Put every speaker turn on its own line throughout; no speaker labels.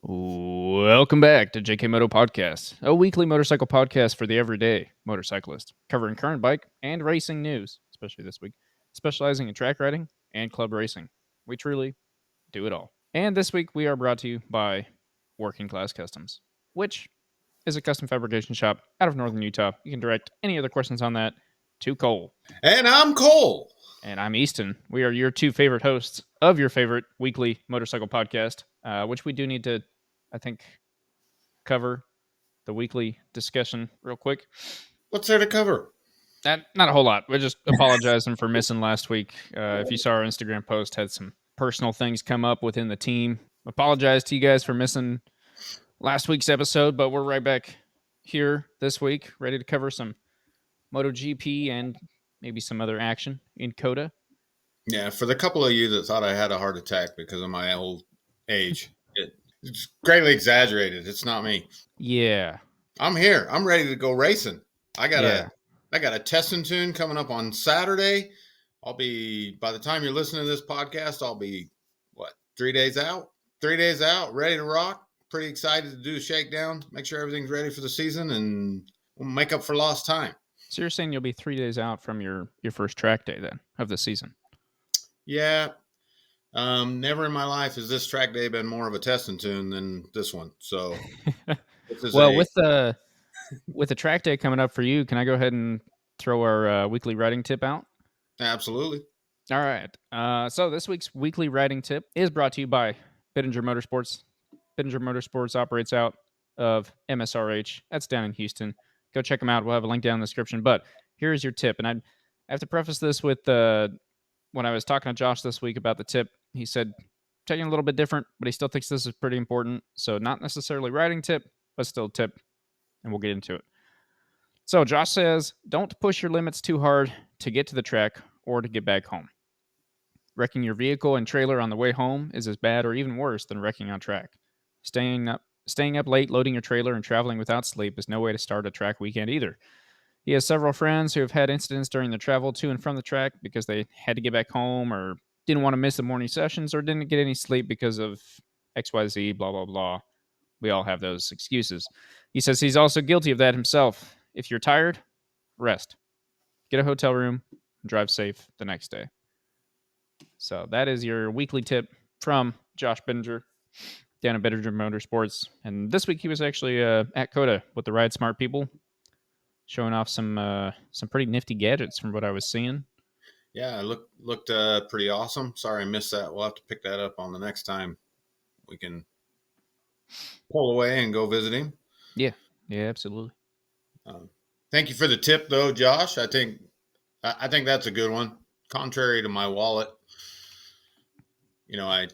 Welcome back to JKMoto Podcast, a weekly motorcycle podcast for the everyday motorcyclist, covering current bike and racing news, especially this week, specializing in track riding and club racing. We truly do it all. And this week we are brought to you by Working Class Customs, which is a custom fabrication shop out of northern Utah. You can direct any other questions on that to Cole.
And I'm Cole.
And I'm Easton. We are your two favorite hosts of your favorite weekly motorcycle podcast, which we do need to, I think, cover the weekly discussion real quick.
What's there to cover?
Not a whole lot. We're just apologizing for missing last week. If you saw our Instagram post, had some personal things come up within the team. Apologize to you guys for missing last week's episode, but we're right back here this week, ready to cover some MotoGP and maybe some other action in COTA.
Yeah, for the couple of you that thought I had a heart attack because of my old age, it's greatly exaggerated. It's not me.
Yeah.
I'm here. I'm ready to go racing. I got a test and tune coming up on Saturday. By the time you're listening to this podcast, I'll be 3 days out? 3 days out, ready to rock. Pretty excited to do a shakedown, make sure everything's ready for the season, and we'll make up for lost time.
So you're saying you'll be 3 days out from your first track day then of the season?
Yeah. Never in my life has this track day been more of a test and tune than this one. So,
with the track day coming up for you, can I go ahead and throw our weekly riding tip out?
Absolutely.
All right. So this week's weekly riding tip is brought to you by Bittinger Motorsports. Bittinger Motorsports operates out of MSRH. That's down in Houston. Go check them out. We'll have a link down in the description. But here's your tip. And I have to preface this with when I was talking to Josh this week about the tip, he said, taking a little bit different, but he still thinks this is pretty important. So not necessarily riding tip, but still tip. And we'll get into it. So Josh says, don't push your limits too hard to get to the track or to get back home. Wrecking your vehicle and trailer on the way home is as bad or even worse than wrecking on track. Staying up late, loading your trailer, and traveling without sleep is no way to start a track weekend either. He has several friends who have had incidents during their travel to and from the track because they had to get back home or didn't want to miss the morning sessions or didn't get any sleep because of XYZ, blah, blah, blah. We all have those excuses. He says he's also guilty of that himself. If you're tired, rest. Get a hotel room, and drive safe the next day. So that is your weekly tip from Josh Bittinger down at Bittinger Motorsports. And this week he was actually at COTA with the Ride Smart people, showing off some pretty nifty gadgets from what I was seeing.
Yeah, it looked pretty awesome. Sorry I missed that. We'll have to pick that up on the next time we can pull away and go visit him.
Yeah, absolutely.
Thank you for the tip, though, Josh. I think that's a good one. Contrary to my wallet, I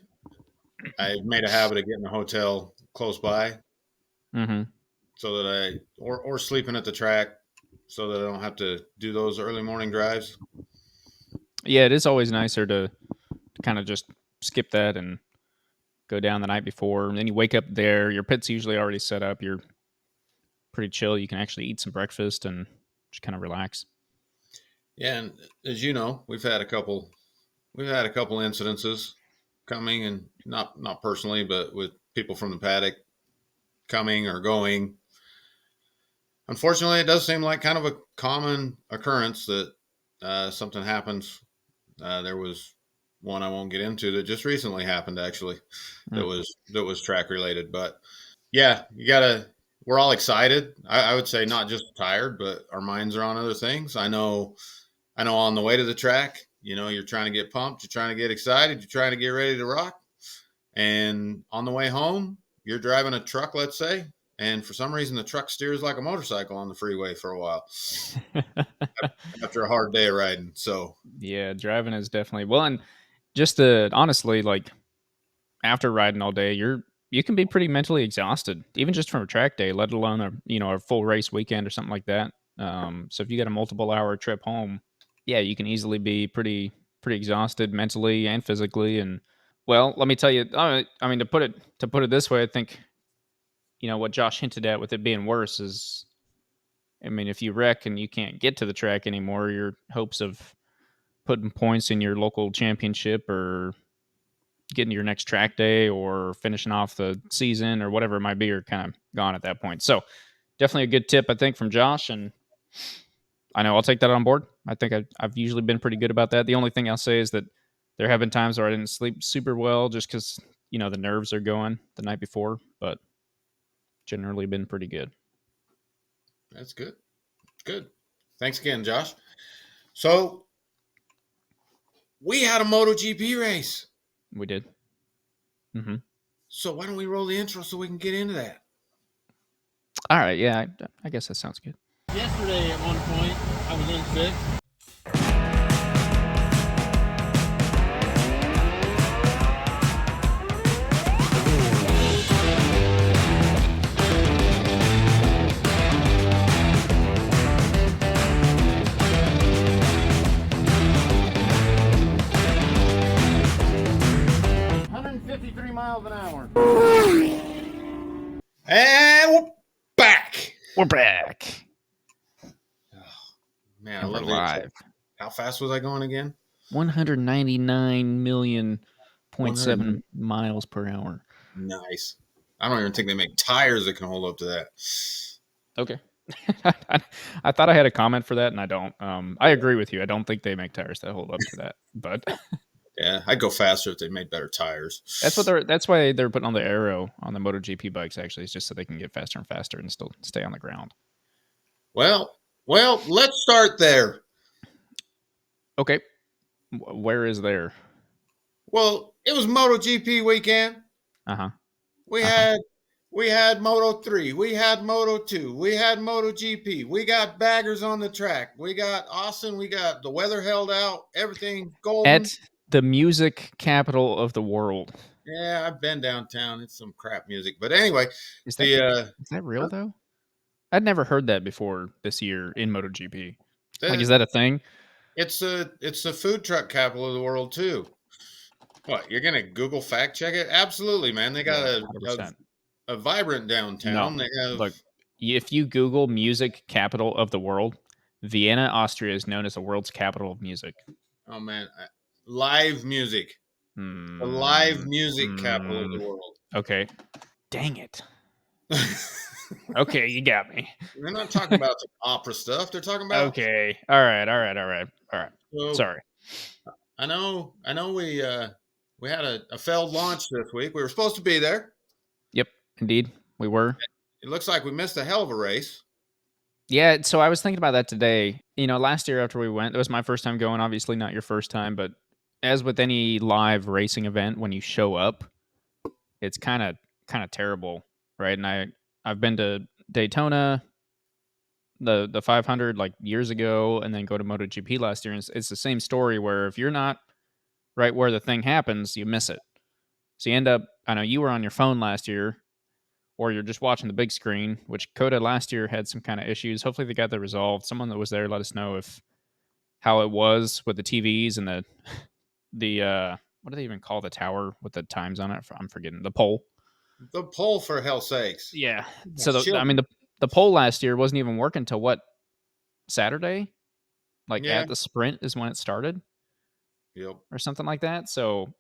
made a habit of getting a hotel close by, so that or sleeping at the track, so that I don't have to do those early morning drives.
Yeah, it is always nicer to kind of just skip that and go down the night before. And then you wake up there, your pit's usually already set up. You're pretty chill. You can actually eat some breakfast and just kind of relax.
Yeah, and as you know, we've had a couple incidences coming, and not personally, but with people from the paddock coming or going. Unfortunately, it does seem like kind of a common occurrence that something happens. There was one I won't get into that just recently happened, actually, that was track related. But yeah, we're all excited. I would say not just tired, but our minds are on other things. I know on the way to the track, you're trying to get pumped, you're trying to get excited, you're trying to get ready to rock. And on the way home, you're driving a truck, let's say, and for some reason the truck steers like a motorcycle on the freeway for a while after a hard day of riding. So
yeah, driving is definitely well, and just honestly, like after riding all day, you can be pretty mentally exhausted, even just from a track day, let alone a full race weekend or something like that. So if you got a multiple hour trip home, yeah, you can easily be pretty exhausted mentally and physically. And well, let me tell you, I mean, to put it this way, I think what Josh hinted at with it being worse is, I mean, if you wreck and you can't get to the track anymore, your hopes of putting points in your local championship or getting to your next track day or finishing off the season or whatever it might be are kind of gone at that point. So definitely a good tip, I think, from Josh. And I know I'll take that on board. I think I've usually been pretty good about that. The only thing I'll say is that there have been times where I didn't sleep super well just because, the nerves are going the night before, but generally been pretty good.
That's good. Good. Thanks again, Josh. So we had a MotoGP race.
We did. Mm-hmm.
So why don't we roll the intro so we can get into that?
All right. Yeah, I guess that sounds good.
Yesterday at one point, I was in sixth. Miles an hour.
And we're back.
We're back.
Oh, man,
And
I love
we're live.
How fast was I going again?
199.7 miles per hour.
Nice. I don't even think they make tires that can hold up to that.
Okay. I thought I had a comment for that, and I don't. I agree with you. I don't think they make tires that hold up to that, but
yeah, I'd go faster if they made better tires.
That's why they're putting on the aero on the MotoGP bikes. Actually, it's just so they can get faster and faster and still stay on the ground.
Well, let's start there.
Okay, where is there?
Well, it was MotoGP weekend. We had Moto3, we had Moto2, we had MotoGP. We got baggers on the track. We got Austin. We got the weather held out. Everything golden.
At the music capital of the world.
Yeah, I've been downtown. It's some crap music, but anyway,
is that real though? I'd never heard that before this year in MotoGP. Is that a thing?
It's the food truck capital of the world too. What, you're gonna Google fact check it? Absolutely, man. They got a vibrant downtown.
No.
They have,
look, if you Google music capital of the world, Vienna, Austria is known as the world's capital of music.
Oh man, live music. The live music capital of the world.
Okay. Dang it. Okay, you got me.
They're not talking about the opera stuff. They're talking about.
Okay. All right. So, sorry.
I know. We had a failed launch this week. We were supposed to be there.
Yep, indeed, we were.
It looks like we missed a hell of a race.
Yeah, so I was thinking about that today. Last year after we went, it was my first time going. Obviously, not your first time, but as with any live racing event, when you show up, it's kind of terrible, right? And I've been to Daytona, the 500 like years ago, and then go to MotoGP last year. And it's the same story where if you're not right where the thing happens, you miss it. So you end up, I know you were on your phone last year, or you're just watching the big screen, which COTA last year had some kind of issues. Hopefully they got that resolved. Someone that was there let us know how it was with the TVs and the what do they even call the tower with the times on it? I'm forgetting. The pole.
The pole, for hell's sakes.
Yeah. So the pole last year wasn't even working till what, Saturday? At the sprint is when it started.
Yep.
Or something like that. So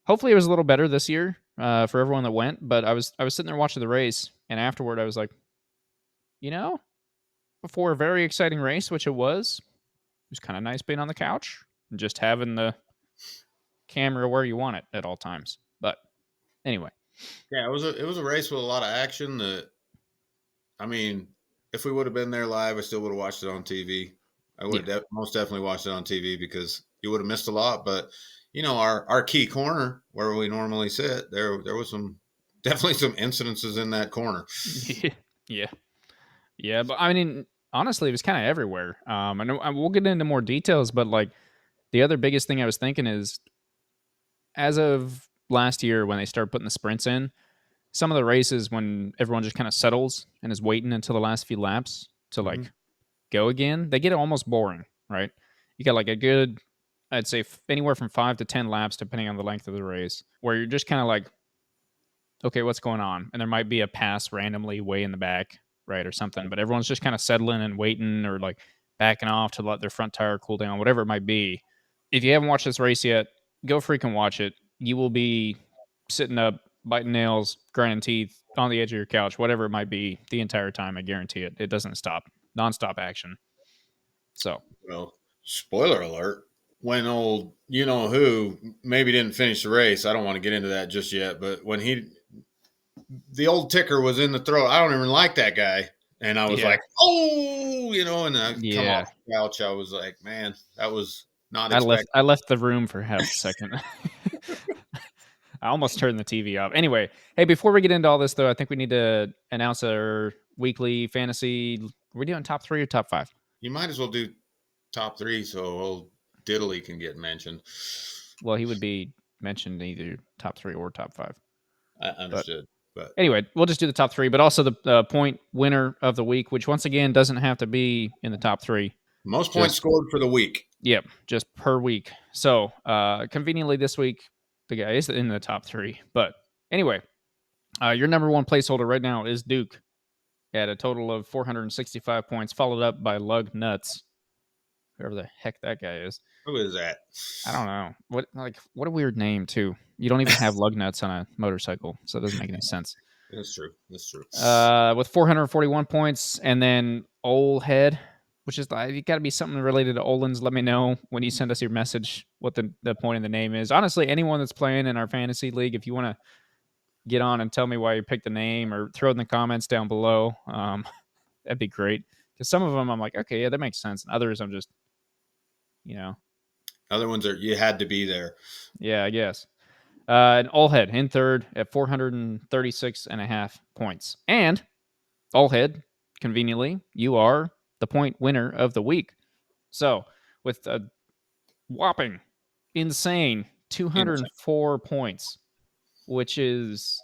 hopefully it was a little better this year for everyone that went. But I was sitting there watching the race, and afterward I was like, before a very exciting race, which it was kind of nice being on the couch and just having the camera where you want it at all times. But anyway,
yeah, it was a race with a lot of action. If we would have been there live, I still would have watched it on TV. I would have most definitely watched it on TV because you would have missed a lot. But our key corner where we normally sit, there was definitely some incidences in that corner.
Yeah. But I mean, honestly, it was kind of everywhere. And we'll get into more details, but the other biggest thing I was thinking is, as of last year when they started putting the sprints in, some of the races when everyone just kind of settles and is waiting until the last few laps to go again, they get almost boring, right? You got a good, I'd say anywhere from 5 to 10 laps, depending on the length of the race, where you're just kind of okay, what's going on? And there might be a pass randomly way in the back, right, or something, but everyone's just kind of settling and waiting or backing off to let their front tire cool down, whatever it might be. If you haven't watched this race yet, go freaking watch it. you will be sitting up, biting nails, grinding teeth on the edge of your couch, whatever it might be, the entire time. I guarantee it. It doesn't stop. Nonstop action. So,
Well, spoiler alert. When old you know who maybe didn't finish the race, I don't want to get into that just yet, but when the old ticker was in the throat, I don't even like that guy. And I was
yeah.
like, oh, and I come
Yeah.
off the couch. I was like, man, that was not
I left
expected.
I left the room for half a second. I almost turned the TV off. Anyway, hey, before we get into all this though, I think we need to announce our weekly fantasy. Are we doing top 3 or top 5?
You might as well do top 3 so old Diddley can get mentioned.
Well, he would be mentioned either top 3 or top 5.
I understood. But
Anyway, we'll just do the top 3, but also the point winner of the week, which once again doesn't have to be in the top 3.
most points scored for the week.
Yep, just per week. So conveniently this week, the guy is in the top 3. But anyway, your number one placeholder right now is Duke at a total of 465 points, followed up by Lug Nuts, whoever the heck that guy is.
Who is that?
I don't know. What a weird name too. You don't even have lug nuts on a motorcycle, so it doesn't make any sense.
That's true. That's true.
With 441 points, and then Ole Head, which is you got to be something related to Olin's. Let me know when you send us your message what the point of the name is. Honestly, anyone that's playing in our fantasy league, if you want to get on and tell me why you picked the name, or throw it in the comments down below, that'd be great. Because some of them I'm like, okay, yeah, that makes sense, and others I'm just,
Other ones are you had to be there.
Yeah, I guess. And Allhead in third at 436.5 points. And Allhead, conveniently, you are the point winner of the week. So, with a whopping, insane 204 points, which is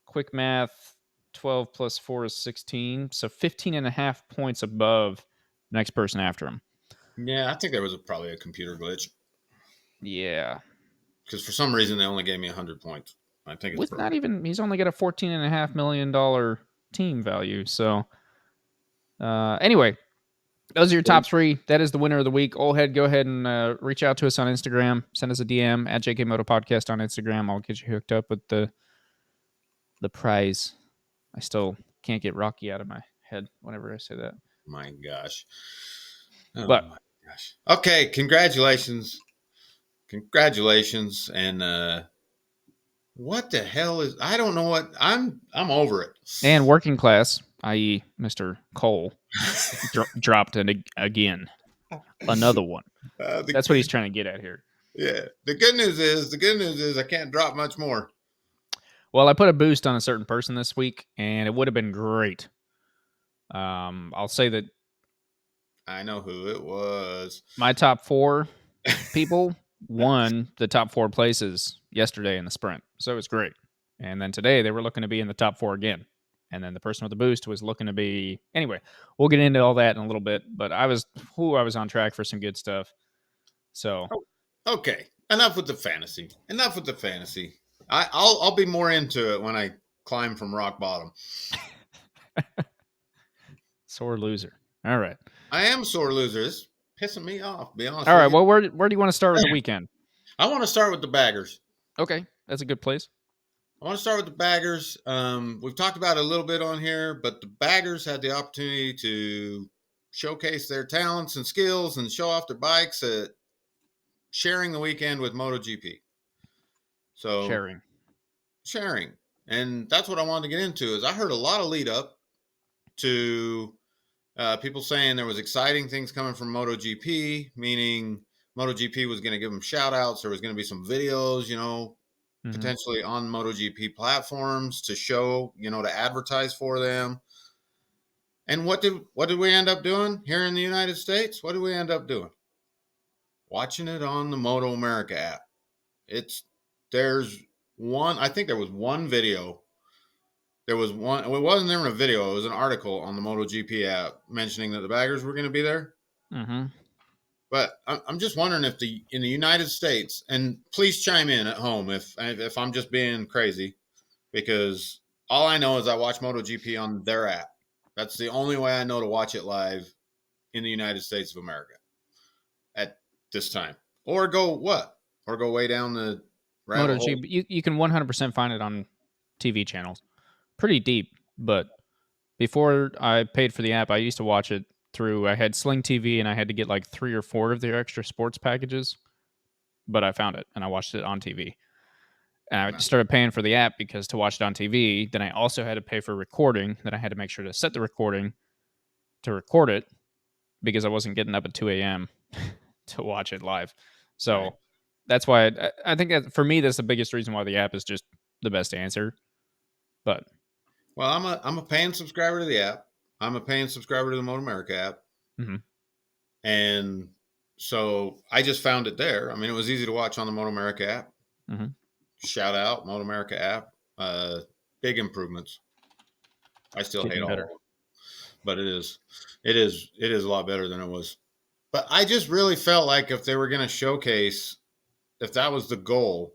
quick math, 12 plus 4 is 16. So 15.5 points above the next person after him.
Yeah, I think there was probably a computer glitch.
Yeah.
Because for some reason they only gave me 100 points. I think it's
he's only got a $14.5 million team value. So, anyway, those are your top 3. That is the winner of the week. Go ahead and reach out to us on Instagram. Send us a DM at JKMoto Podcast on Instagram. I'll get you hooked up with the prize. I still can't get Rocky out of my head whenever I say that.
My gosh. Oh,
but
my gosh. Okay, congratulations. And what the hell is I don't know what I'm over it.
And working class, i.e. Mr. Cole, dropped it again. Another one. That's what he's trying to get at here.
Yeah. The good news is I can't drop much more.
Well, I put a boost on a certain person this week, and it would have been great. I'll say that
I know who it was.
My top 4 people won the top 4 places yesterday in the sprint. So it was great. And then today they were looking to be in the top 4 again. And then the person with the boost was looking to be... Anyway, we'll get into all that in a little bit. But I was on track for some good stuff. So...
Okay. Enough with the fantasy. I'll be more into it when I climb from rock bottom.
Sore loser. All right.
I am a sore loser. It's pissing me off, be honest.
All right. Well, where do you want to start with the weekend?
I want to start with the baggers.
Okay. That's a good place.
I want to start with the baggers. We've talked about it a little bit on here, but the baggers had the opportunity to showcase their talents and skills and show off their bikes at sharing the weekend with MotoGP. So sharing. And that's what I wanted to get into is I heard a lot of lead up to people saying there was exciting things coming from MotoGP, meaning MotoGP was going to give them shout outs. There was going to be some videos, potentially on MotoGP platforms to show, to advertise for them. And what did we end up doing here in the United States? What did we end up doing? Watching it on the Moto America app. I think there was one video. There was one. It wasn't even a video. It was an article on the MotoGP app mentioning that the baggers were going to be there.
Mm-hmm.
But I'm just wondering if in the United States, and please chime in at home if I'm just being crazy, because all I know is I watch MotoGP on their app. That's the only way I know to watch it live in the United States of America at this time. Or go way down the rabbit hole.
MotoGP, you can 100% find it on TV channels. Pretty deep, but before I paid for the app, I used to watch it through. I had Sling TV, and I had to get like 3 or 4 of their extra sports packages. But I found it, and I watched it on TV. And I just started paying for the app because to watch it on TV. Then I also had to pay for recording. Then I had to make sure to set the recording to record it because I wasn't getting up at 2 a.m. to watch it live. So
Right.
that's why I think that for me, that's the biggest reason why the app is just the best answer. But
Well, I'm a paying subscriber to the app. I'm a paying subscriber to the Moto America app.
Mhm.
And so I just found it there. I mean, it was easy to watch on the Moto America app.
Mhm.
Shout out Moto America app. Big improvements. I still hate
Getting
all
better.
of them, but it is a lot better than it was. But I just really felt like if they were going to showcase, if that was the goal,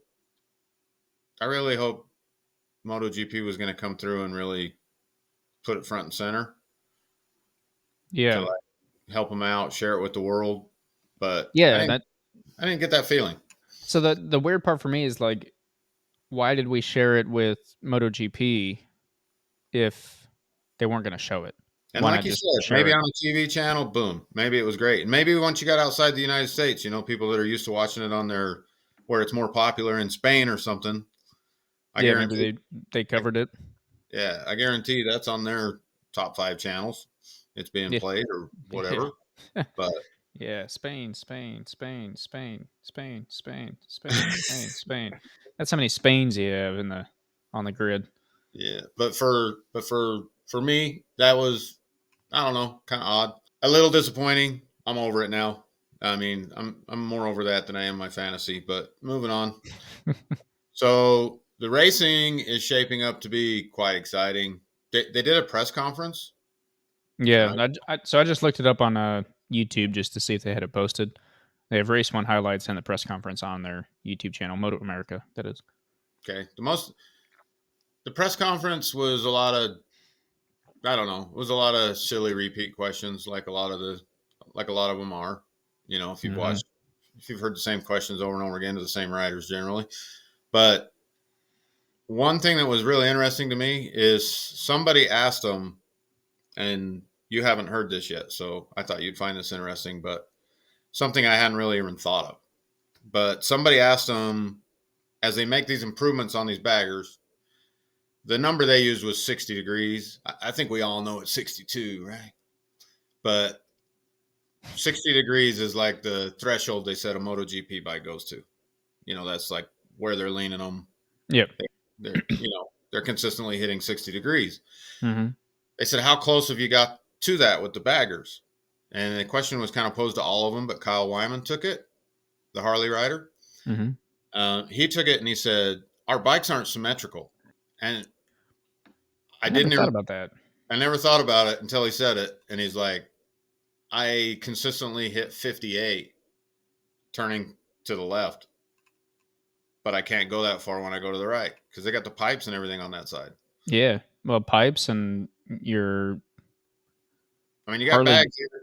I really hope MotoGP was going to come through and really put it front and center to
Yeah.
like help them out, share it with the world. But
Yeah,
I didn't get that feeling.
so the weird part for me is like, why did we share it with MotoGP if they weren't going to show it?
And
Why
like
not
you
just
said,
share
maybe
it?
on a TV channel, boom, maybe it was great. And maybe once you got outside the United States, you know, people that are used to watching it on their where it's more popular in Spain or something. I
Yeah, maybe
guarantee,
they covered it.
yeah, I guarantee that's on their top 5 channels. It's being
Yeah,
played or
yeah,
whatever. But
yeah. Spain, Spain, Spain, Spain, Spain, Spain, Spain, Spain, Spain. That's how many Spains you have in the on the grid.
yeah, for me, that was, I don't know, kind of odd, a little disappointing. I'm over it now. I mean, I'm more over that than I am my fantasy. But moving on. So the racing is shaping up to be quite exciting. They did a press conference
Yeah,
tonight.
so I just looked it up on YouTube just to see if they had it posted. They have race one highlights and the press conference on their YouTube channel, Moto America. That is.
Okay, the press conference was a lot of, I don't know, it was a lot of silly repeat questions, like a lot of them are. You know,
Hmm.
if you've heard the same questions over and over again to the same writers generally. But one thing that was really interesting to me is somebody asked them, and you haven't heard this yet, so I thought you'd find this interesting, but something I hadn't really even thought of. But somebody asked them, as they make these improvements on these baggers, the number they used was 60 degrees. I think we all know it's 62, right? But 60 degrees is like the threshold they said a MotoGP bike goes to. You know, that's like where they're leaning them.
Yep.
They're consistently hitting 60 degrees.
Hmm.
They said, how close have you got to that with the baggers? And the question was kind of posed to all of them, but Kyle Wyman took it, the Harley rider.
Hmm.
He took it and he said, our bikes aren't symmetrical. And
I
I
never
didn't
thought
even,
about that.
I never thought about it until he said it. And he's like, I consistently hit 58 turning to the left, but I can't go that far when I go to the right because they got the pipes and everything on that side.
Yeah. Well, pipes and your
I mean,
Harley.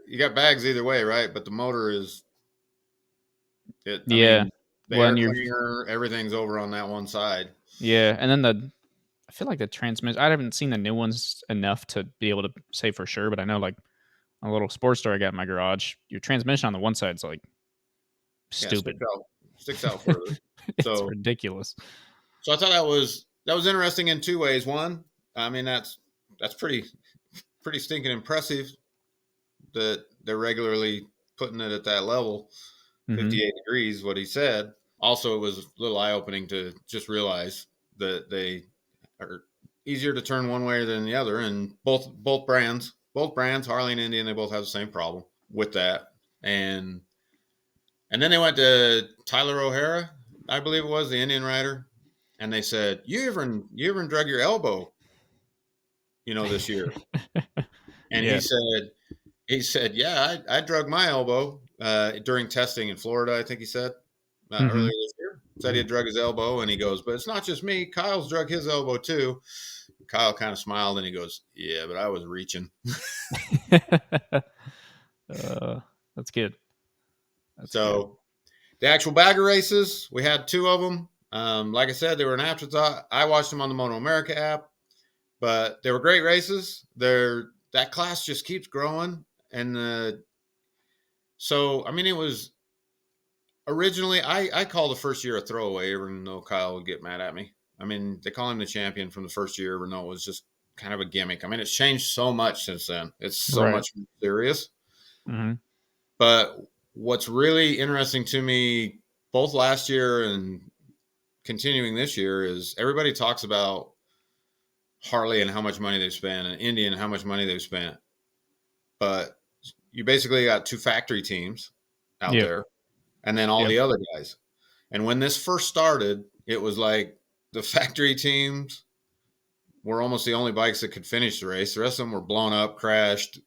you got bags either way, right? But the motor is it. I
Yeah.
mean, the
Well,
air
and your
cleaner, everything's over on that one side.
yeah, and then I feel like the transmission. I haven't seen the new ones enough to be able to say for sure, but I know like a little sports store I got in my garage. Your transmission on the one side's like
Yeah,
stupid.
sticks out further.
It's
So
ridiculous.
so I thought that was interesting in 2 ways. One, I mean that's pretty stinking impressive that they're regularly putting it at that level,
Hmm.
58 degrees. What he said. Also, it was a little eye opening to just realize that they are easier to turn one way than the other, and both brands, Harley and Indian, they both have the same problem with that. And then they went to Tyler O'Hara, I believe it was the Indian rider, and they said, you ever drug your elbow, this year?" And
Yeah.
he said, yeah, I drug my elbow during testing in Florida. I think he said earlier
Hmm.
this year. Said he had drug his elbow, and he goes, but it's not just me. Kyle's drug his elbow too. Kyle kind of smiled and he goes, yeah, but I was reaching.
uh, that's good. That's good.
So the actual bagger races, we had 2 of them. Like I said, they were an afterthought. I watched them on the Moto America app, but they were great races. That class just keeps growing, and so I mean, it was originally I call the first year a throwaway, even though Kyle would get mad at me. I mean, they call him the champion from the first year, even though it was just kind of a gimmick. I mean, it's changed so much since then. It's so
Right.
much more serious.
Mm-hmm.
But what's really interesting to me, both last year and continuing this year, is everybody talks about Harley and how much money they've spent, and Indy and how much money they've spent. But you basically got two factory teams out
Yep.
there, and then all
Yep.
the other guys. And when this first started, it was like the factory teams were almost the only bikes that could finish the race. The rest of them were blown up, crashed,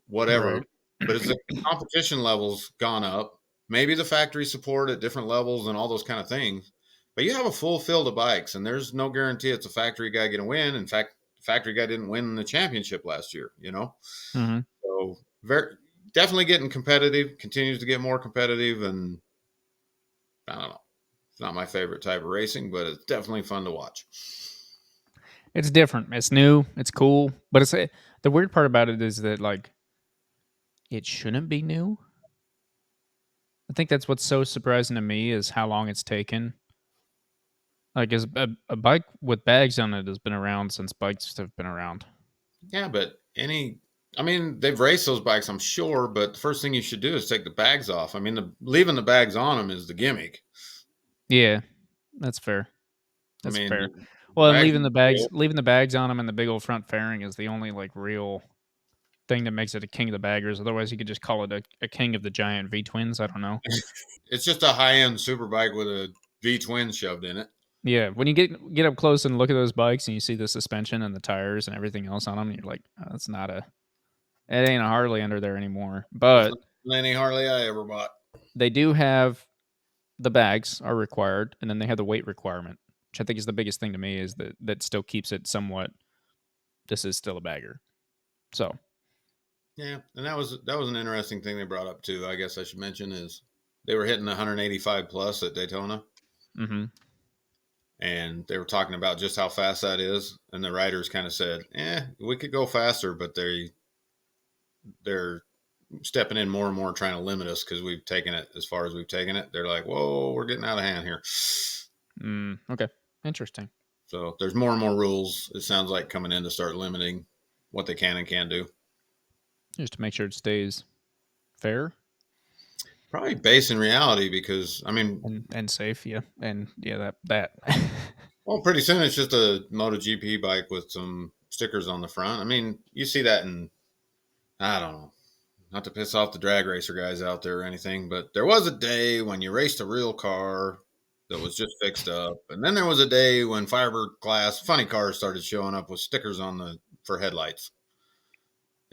whatever.
Right.
But as the competition levels gone up, maybe the factory support at different levels and all those kind of things. But you have a full field of bikes, and there's no guarantee it's a factory guy going to win. In fact, the factory guy didn't win the championship last year,
Mm-hmm.
So very definitely getting competitive, continues to get more competitive, and I don't know. It's not my favorite type of racing, but it's definitely fun to watch.
It's different. It's new. It's cool. But the weird part about it is that like it shouldn't be new. I think that's what's so surprising to me is how long it's taken. Like, is a bike with bags on it has been around since bikes have been around.
Yeah, but I mean, they've raced those bikes, I'm sure, but the first thing you should do is take the bags off. I mean, leaving the bags on them is the gimmick.
Yeah, that's fair.
I
That's
mean,
fair.
the
Well, and
bags,
leaving the bags on them and the big old front fairing is the only like real thing that makes it a king of the baggers. Otherwise, you could just call it a king of the giant V twins. I don't know.
it's just a high end super bike with a V twin shoved in it.
Yeah, when you get up close and look at those bikes and you see the suspension and the tires and everything else on them, you're like, oh, that's not a it ain't a Harley under there anymore.
That's
But
not any Harley I ever bought.
they do have the bags are required, and then they have the weight requirement, which I think is the biggest thing to me is that still keeps it somewhat. This is still a bagger. So
Yeah, and that was an interesting thing they brought up too. I guess I should mention is they were hitting 185 plus at Daytona,
mm-hmm.
and they were talking about just how fast that is, and the riders kind of said, we could go faster, but they're stepping in more and more trying to limit us because we've taken it as far as we've taken it. They're like, whoa, we're getting out of hand here.
Okay, interesting.
So there's more and more rules, it sounds like, coming in to start limiting what they can and can't do.
Just to make sure it stays fair
Probably based in reality because, I mean,
and safe. Yeah, and yeah, that.
well, pretty soon it's just a MotoGP bike with some stickers on the front. I mean, you see that in, I don't know, not to piss off the drag racer guys out there or anything, but there was a day when you raced a real car that was just fixed up, and then there was a day when fiberglass funny cars started showing up with stickers for headlights.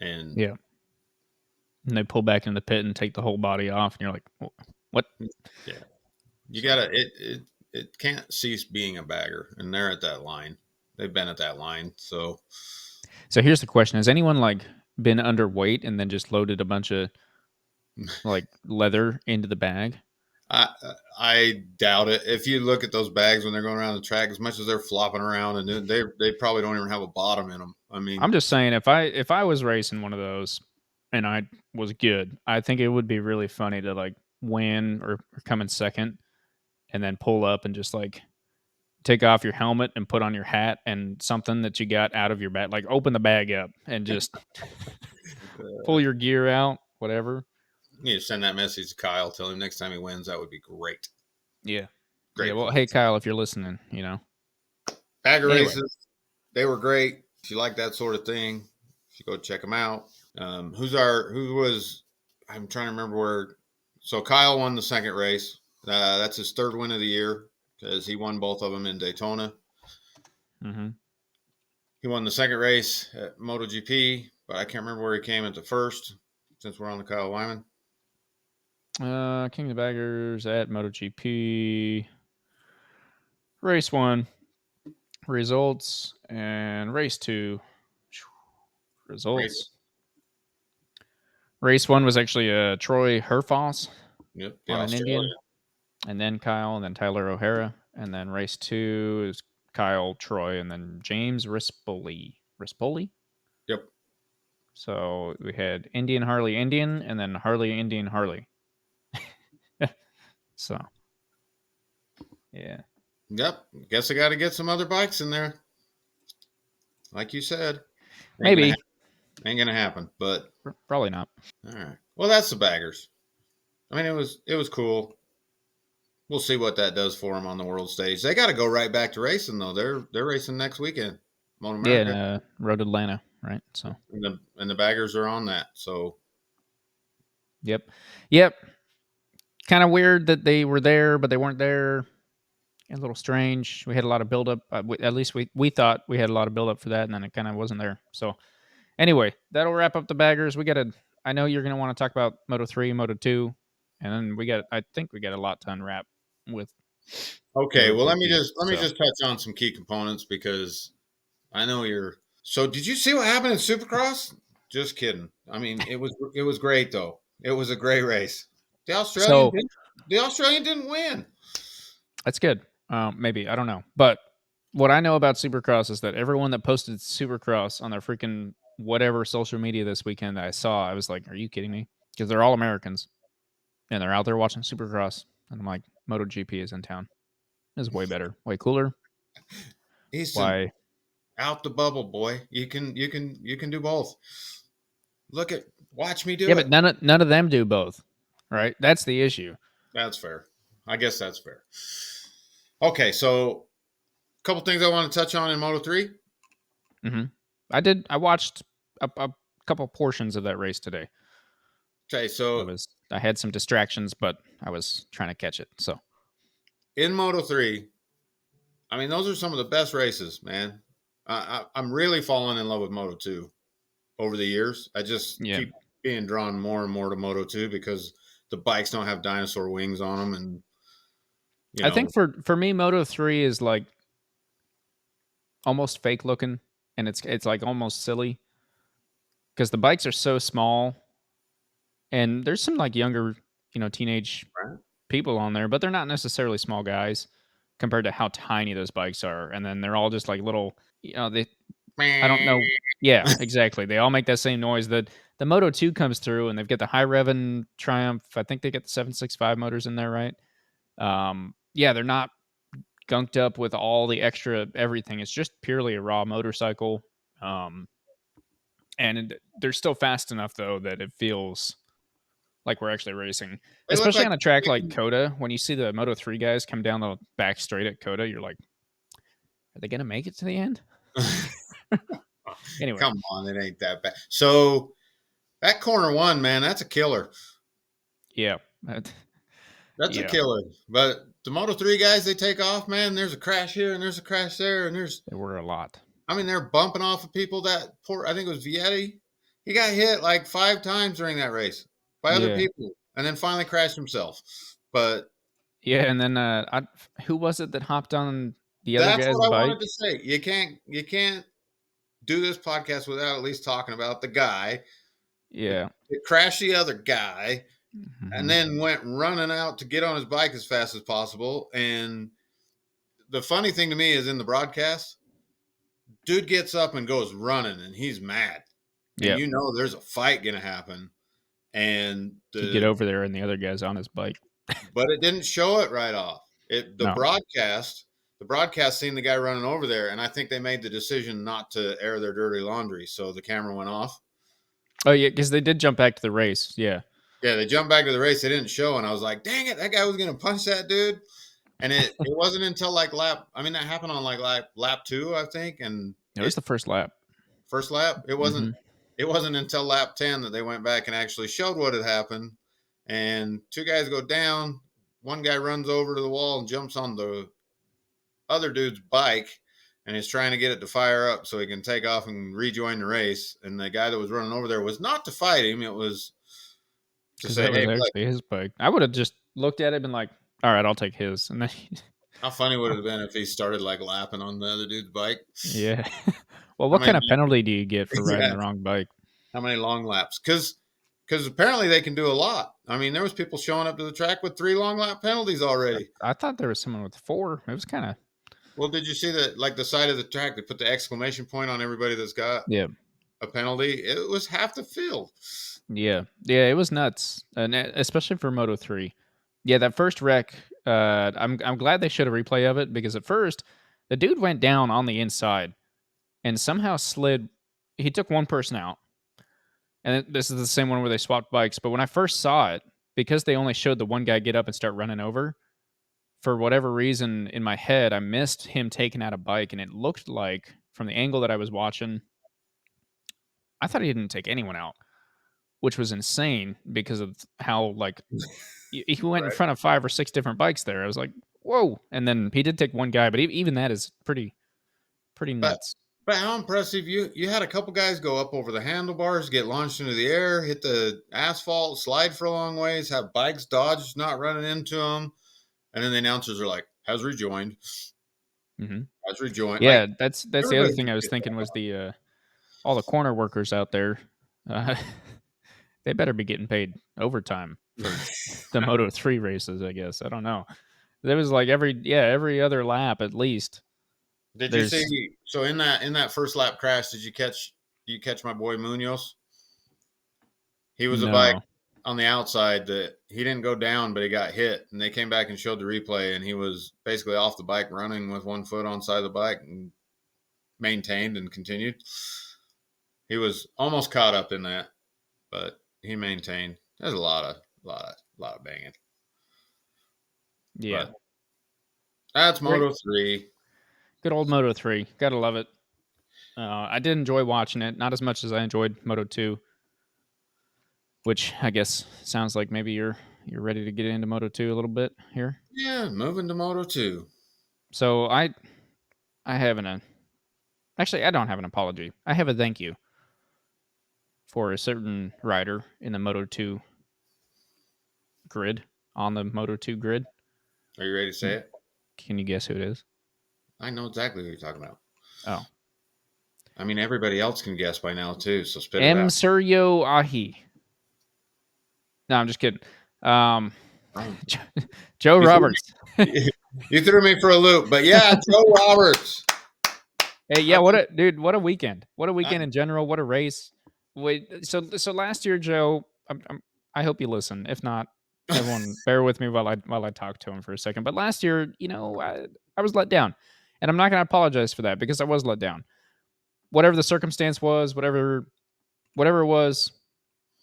And
Yeah, and they pull back in the pit and take the whole body off, and you're like, what?
yeah, you gotta it can't cease being a bagger, and they're at that line. They've been at that line. So
Here's the question: has anyone like been underweight and then just loaded a bunch of like leather into the bag?
I I doubt it. If you look at those bags when they're going around the track, as much as they're flopping around, and they probably don't even have a bottom in them. I mean,
I'm just saying, if I was racing one of those and I was good, I think it would be really funny to like win or come in second and then pull up and just like take off your helmet and put on your hat and something that you got out of your bag, like open the bag up and just pull your gear out, whatever.
you need to send that message to Kyle. Tell him next time he wins, that would be great.
Yeah. Yeah.
Great
Well,
fun.
hey, Kyle, if you're listening,
Bagger
Anyway.
races, they were great. If you like that sort of thing, you should go check them out. Who was? I'm trying to remember where. So Kyle won the second race. That's his third win of the year because he won both of them in Daytona.
Mm-hmm.
He won the second race at MotoGP, but I can't remember where he came at the first. Since we're on the Kyle Wyman,
King of the Baggers at MotoGP. Race 1. Results and race 2.
race.
Results. Race 1 was actually Troy Herfoss
Yep, the
on an Indian.
Australian.
and then Kyle, and then Tyler O'Hara, and then race 2 is Kyle, Troy, and then James Rispoli.
Yep.
So we had Indian, and then Harley, Indian, Harley. So, yeah.
Yep. Guess I got to get some other bikes in there. Like you said,
Maybe.
Ain't gonna happen. But
probably not.
All right. Well, that's the baggers. I mean, it was cool. We'll see what that does for them on the world stage. They got to go right back to racing though. They're racing next weekend, Moto America.
Yeah, Road Atlanta, right? So
and the baggers are on that. So
yep. Kind of weird that they were there, but they weren't there. A little strange. We had a lot of buildup. At least we thought we had a lot of buildup for that, and then it kind of wasn't there. So anyway, that'll wrap up the baggers. I know you're gonna want to talk about Moto 3, Moto 2, and then I think we got a lot to unwrap with.
Okay, well let me just touch on some key components because I know you're. So did you see what happened in Supercross? Just kidding. I mean, it was great though. It was a great race. The Australian didn't win.
That's good. Maybe I don't know, but what I know about Supercross is that everyone that posted Supercross on their freaking whatever social media this weekend that I saw, I was like, "Are you kidding me?" Because they're all Americans and they're out there watching Supercross, and I'm like, "MotoGP is in town. It's way better, way cooler."
Why? Out the bubble, boy. You can do both. Watch me do it.
Yeah, but none of them do both, right? That's the issue.
That's fair. I guess that's fair. Okay, so a couple things I want to touch on in Moto 3.
Mm-hmm. I watched a couple portions of that race today.
Okay, so
I had some distractions, but I was trying to catch it. So
in Moto 3, I mean, those are some of the best races, man. I'm really falling in love with Moto 2 over the years. I just keep being drawn more and more to Moto 2 because the bikes don't have dinosaur wings on them, and
I think for me, Moto 3 is like almost fake looking, and it's like almost silly because the bikes are so small, and there's some like younger, teenage people on there, but they're not necessarily small guys compared to how tiny those bikes are, and then they're all just like little, I don't know. Yeah, exactly. They all make that same noise. That the Moto 2 comes through, and they've got the high revving Triumph. I think they get the 765 motors in there, right? Yeah, they're not gunked up with all the extra everything. It's just purely a raw motorcycle. And they're still fast enough though that it feels like we're actually racing, especially on a track like COTA. When you see the Moto 3 guys come down the back straight at COTA, you're like, are they gonna make it to the end? Anyway,
come on, it ain't that bad. So that corner 1, man, that's a killer.
Yeah,
that's a killer. But the Moto 3 guys, they take off, man. There's a crash here and there's a crash there, and
there were a lot.
I mean, they're bumping off of people. I think it was Vietti. He got hit like 5 times during that race by other people, and then finally crashed himself. But
yeah, and then who was it that hopped on the other guy's bike?
That's what I wanted to say. You can't do this podcast without at least talking about the guy.
Yeah,
it crashed the other guy, and then went running out to get on his bike as fast as possible. And the funny thing to me is in the broadcast, dude gets up and goes running, and he's mad. Yeah, you know there's a fight gonna happen, and
you get over there, and the other guy's on his bike.
But it didn't show it right off. The broadcast seen the guy running over there, and I think they made the decision not to air their dirty laundry, so the camera went off.
Oh yeah, because they did jump back to the race. Yeah,
they jumped back to the race. They didn't show, and I was like, "Dang it, that guy was gonna punch that dude." And it wasn't until like that happened on like lap 2, I think, and
it was the first lap.
First lap, it wasn't. It wasn't until lap 10 that they went back and actually showed what had happened. And 2 guys go down. One guy runs over to the wall and jumps on the other dude's bike, and he's trying to get it to fire up so he can take off and rejoin the race. And the guy that was running over there was not to fight him; it was to say, "Hey,
actually his bike." I would have just looked at it and been like, "All right, I'll take his." And then
how funny would it have been if he started like lapping on the other dude's bike?
Yeah. Well, what kind of penalty do you get for riding the wrong bike?
How many long laps? Because apparently they can do a lot. I mean, there was people showing up to the track with 3 long lap penalties already.
I thought there was someone with 4. It was kind of
Well, did you see that? Like the side of the track, they put the exclamation point on everybody that's got
yeah.
a penalty. It was half the field.
Yeah, it was nuts, and especially for Moto 3. Yeah, that first wreck. I'm glad they showed a replay of it because at first the dude went down on the inside and somehow slid. He took one person out, and this is the same one where they swapped bikes. But when I first saw it, because they only showed the one guy get up and start running over, for whatever reason in my head, I missed him taking out a bike, and it looked like from the angle that I was watching, I thought he didn't take anyone out, which was insane because of how like he went in
Right.
front of 5 or 6 different bikes there. I was like, whoa! And then he did take one guy, but even that is pretty
But
nuts.
but how impressive you had a couple guys go up over the handlebars, get launched into the air, hit the asphalt, slide for a long ways, have bikes dodged, not running into them, and then the announcers are like, "Has rejoined,
Hmm.
has rejoined." Like
Yeah, that's the other
everybody
thing I
should
was
get
thinking was the all the corner workers out there. Uh, they better be getting paid overtime for
that.
the Moto 3 races. I guess I don't know. There was like every other lap at least.
Did you
There's
see? So in that first lap crash, did you catch my boy Munoz? He was a bike
no.
on the outside that he didn't go down, but he got hit, and they came back and showed the replay, and he was basically off the bike, running with one foot on side of the bike, and maintained and continued. He was almost caught up in that, but he maintained. There's a lot of banging,
Yeah,
but that's
great.
Moto 3.
Good old Moto 3. Gotta love it. I did enjoy watching it, not as much as I enjoyed Moto 2, which I guess sounds like maybe you're ready to get into Moto 2 a little bit here.
Yeah, moving to Moto 2.
So I have an actually I don't have an apology. I have a thank you for a certain rider in the Moto 2 grid on the Moto 2 grid.
Are you ready to say it?
Can you guess who it is?
I know exactly what you're talking about.
Oh,
I mean, everybody else can guess by now too, so spit it
M.
out.
Suryo Ahi. No, I'm just kidding. Um,
Oh,
Joe
you threw
Roberts.
me, you threw me for a loop, but yeah, Joe Roberts.
Hey, yeah,
I
what
think,
a dude! What a weekend! What a
I,
weekend in general! What a race! Wait, so last year, Joe, I hope you listen. If not, everyone, bear with me while I talk to him for a second. But last year, I was let down, and I'm not going to apologize for that because I was let down. Whatever the circumstance was, whatever it was,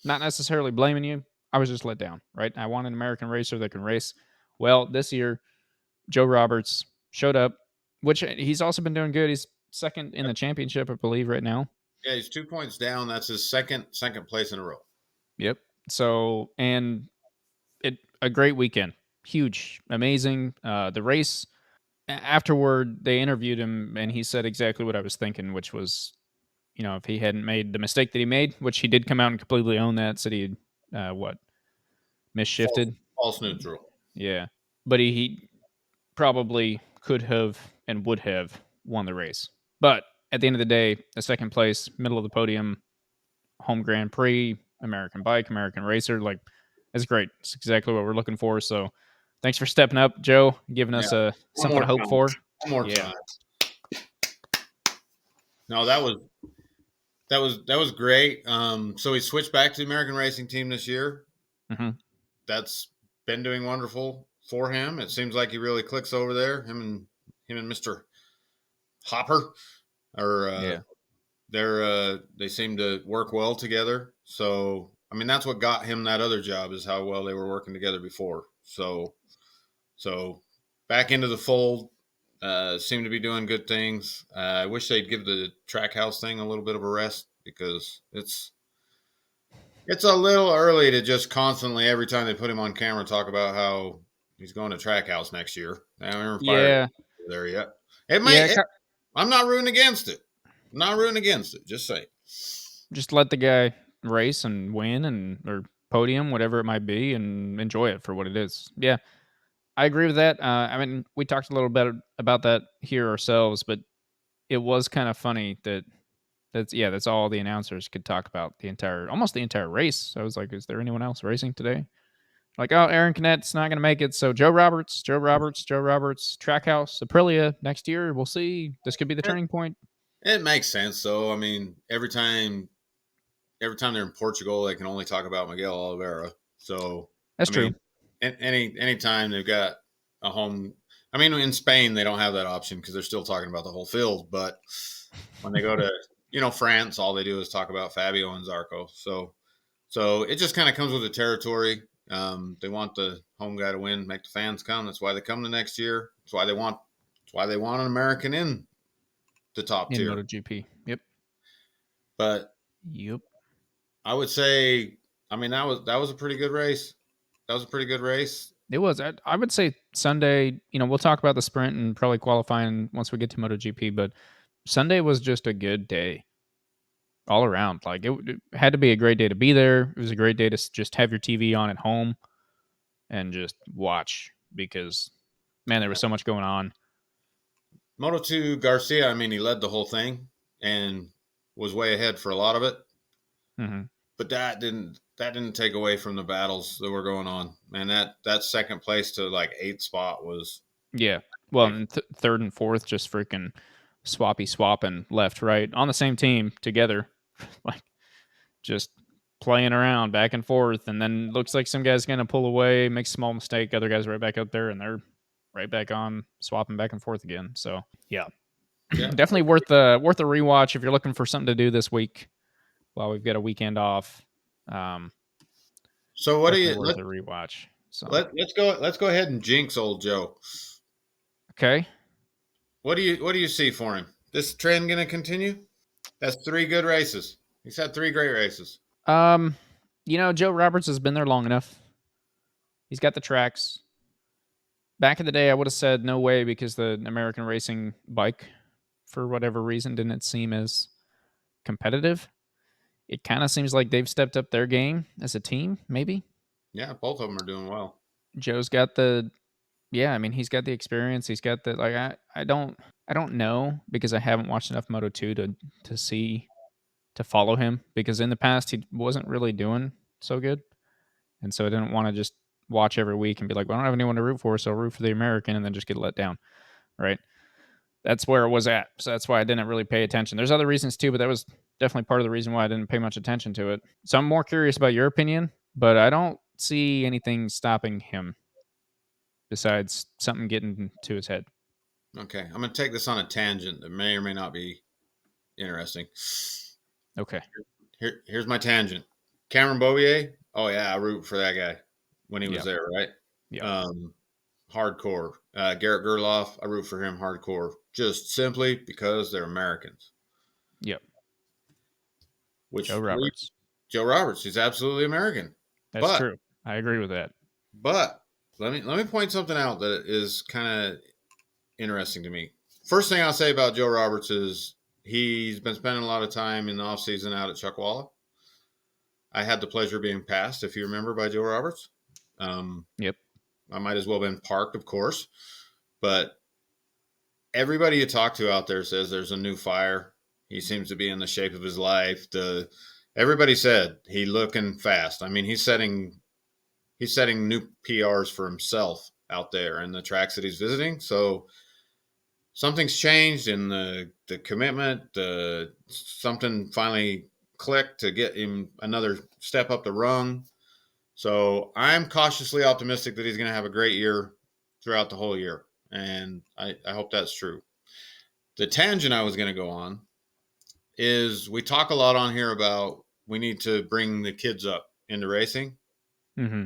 not necessarily blaming you. I was just let down, right? I want an American racer that can race. Well, this year, Joe Roberts showed up, which he's also been doing good. He's second in the championship, I believe, right now.
yeah, he's 2 points down. That's his second place in a row.
Yep. So, and a great weekend, huge, amazing. The race afterward, they interviewed him, and he said exactly what I was thinking, which was, if he hadn't made the mistake that he made, which he did come out and completely own that, said he what
False,
misshifted,
false neutral.
yeah, but he probably could have and would have won the race. But at the end of the day, a second place, middle of the podium, home Grand Prix, American bike, American racer, like that's great. It's exactly what we're looking for. So thanks for stepping up, Joe, giving
Yeah,
us
one
something
more
to hope
time.
for.
One more
Yeah.
time. No, that was great. So he switched back to the American Racing Team this year.
Hmm.
That's been doing wonderful for him. It seems like he really clicks over there. Him and Mr. Hopper are
Yeah.
they seem to work well together. So I mean that's what got him that other job is how well they were working together before. So back into the fold. Seem to be doing good things. I wish they'd give the track house thing a little bit of a rest because it's a little early to just constantly every time they put him on camera talk about how he's going to track house next year. They haven't fired
Yeah.
there yet. It
Yeah.
may. I'm not rooting against it. I'm not rooting against it. Just say.
Just let the guy race and win or podium, whatever it might be, and enjoy it for what it is. Yeah. I agree with that. I mean, we talked a little bit about that here ourselves, but it was kind of funny that's all the announcers could talk about almost the entire race. I was like, is there anyone else racing today? Like, oh, Aaron Canette's not going to make it. So Joe Roberts, Trackhouse, Aprilia next year. We'll see. This could be the turning point.
It makes sense, though. I mean, every time they're in Portugal, they can only talk about Miguel Oliveira. So
That's true.
Any time they've got a home. I mean, in Spain they don't have that option because they're still talking about the whole field. But when they go to France, all they do is talk about Fabio and Zarco. So it just kind of comes with the territory. They want the home guy to win, make the fans come. That's why they come the next year. That's why they want an American in the top
In
tier.
MotoGP. Yep.
But
yep.
I would say, I mean, that was a pretty good race. That was a pretty good race.
It was. I would say Sunday, we'll talk about the sprint and probably qualifying once we get to MotoGP, but Sunday was just a good day all around. Like, it had to be a great day to be there. It was a great day to just have your TV on at home and just watch because, man, there was so much going on.
Moto2 Garcia, I mean, he led the whole thing and was way ahead for a lot of it.
Mm-hmm.
But that didn't take away from the battles that were going on. And that second place to like 8th spot was.
Yeah. Well, and third and fourth, just freaking swapping left, right on the same team together, like just playing around back and forth. And then looks like some guy's going to pull away, makes a small mistake. Other guys right back up there and they're right back on swapping back and forth again. So yeah. Definitely worth a rewatch if you're looking for something to do this week while we've got a weekend off.
So what do you
worth a rewatch? So
let's go ahead and jinx old Joe.
Okay.
What do you see for him? This trend going to continue? That's 3 good races. He's had 3 great races.
Joe Roberts has been there long enough. He's got the tracks. Back in the day, I would have said no way because the American racing bike, for whatever reason, didn't seem as competitive. It kind of seems like they've stepped up their game as a team, maybe.
Yeah, both of them are doing well.
Joe's got he's got the experience. He's got the I don't know because I haven't watched enough Moto2 to follow him because in the past he wasn't really doing so good. And so I didn't want to just watch every week and be like, well, I don't have anyone to root for, so I'll root for the American and then just get let down. Right. That's where it was at. So that's why I didn't really pay attention. There's other reasons too, but that was definitely part of the reason why I didn't pay much attention to it. So I'm more curious about your opinion, but I don't see anything stopping him besides something getting to his head.
Okay. I'm going to take this on a tangent that may or may not be interesting.
Okay.
Here's my tangent. Cameron Beaubier. Oh yeah, I root for that guy when he was there, right?
Yeah.
Hardcore. Garrett Gerloff, I root for him hardcore, just simply because they're Americans.
Yep.
Joe Roberts, he's absolutely American.
That's true. I agree with that.
But let me point something out that is kind of interesting to me. First thing I'll say about Joe Roberts is he's been spending a lot of time in the off season out at Chuckwalla. I had the pleasure of being passed, if you remember, by Joe Roberts.
Yep.
I might as well have been parked, of course. But everybody you talk to out there says there's a new fire. He seems to be in the shape of his life. Everybody said he looking fast. I mean, he's setting new PRs for himself out there in the tracks that he's visiting. So something's changed in the commitment. Something finally clicked to get him another step up the rung. So I'm cautiously optimistic that he's going to have a great year throughout the whole year. And I hope that's true. The tangent I was going to go on is we talk a lot on here about we need to bring the kids up into racing.
Mm-hmm.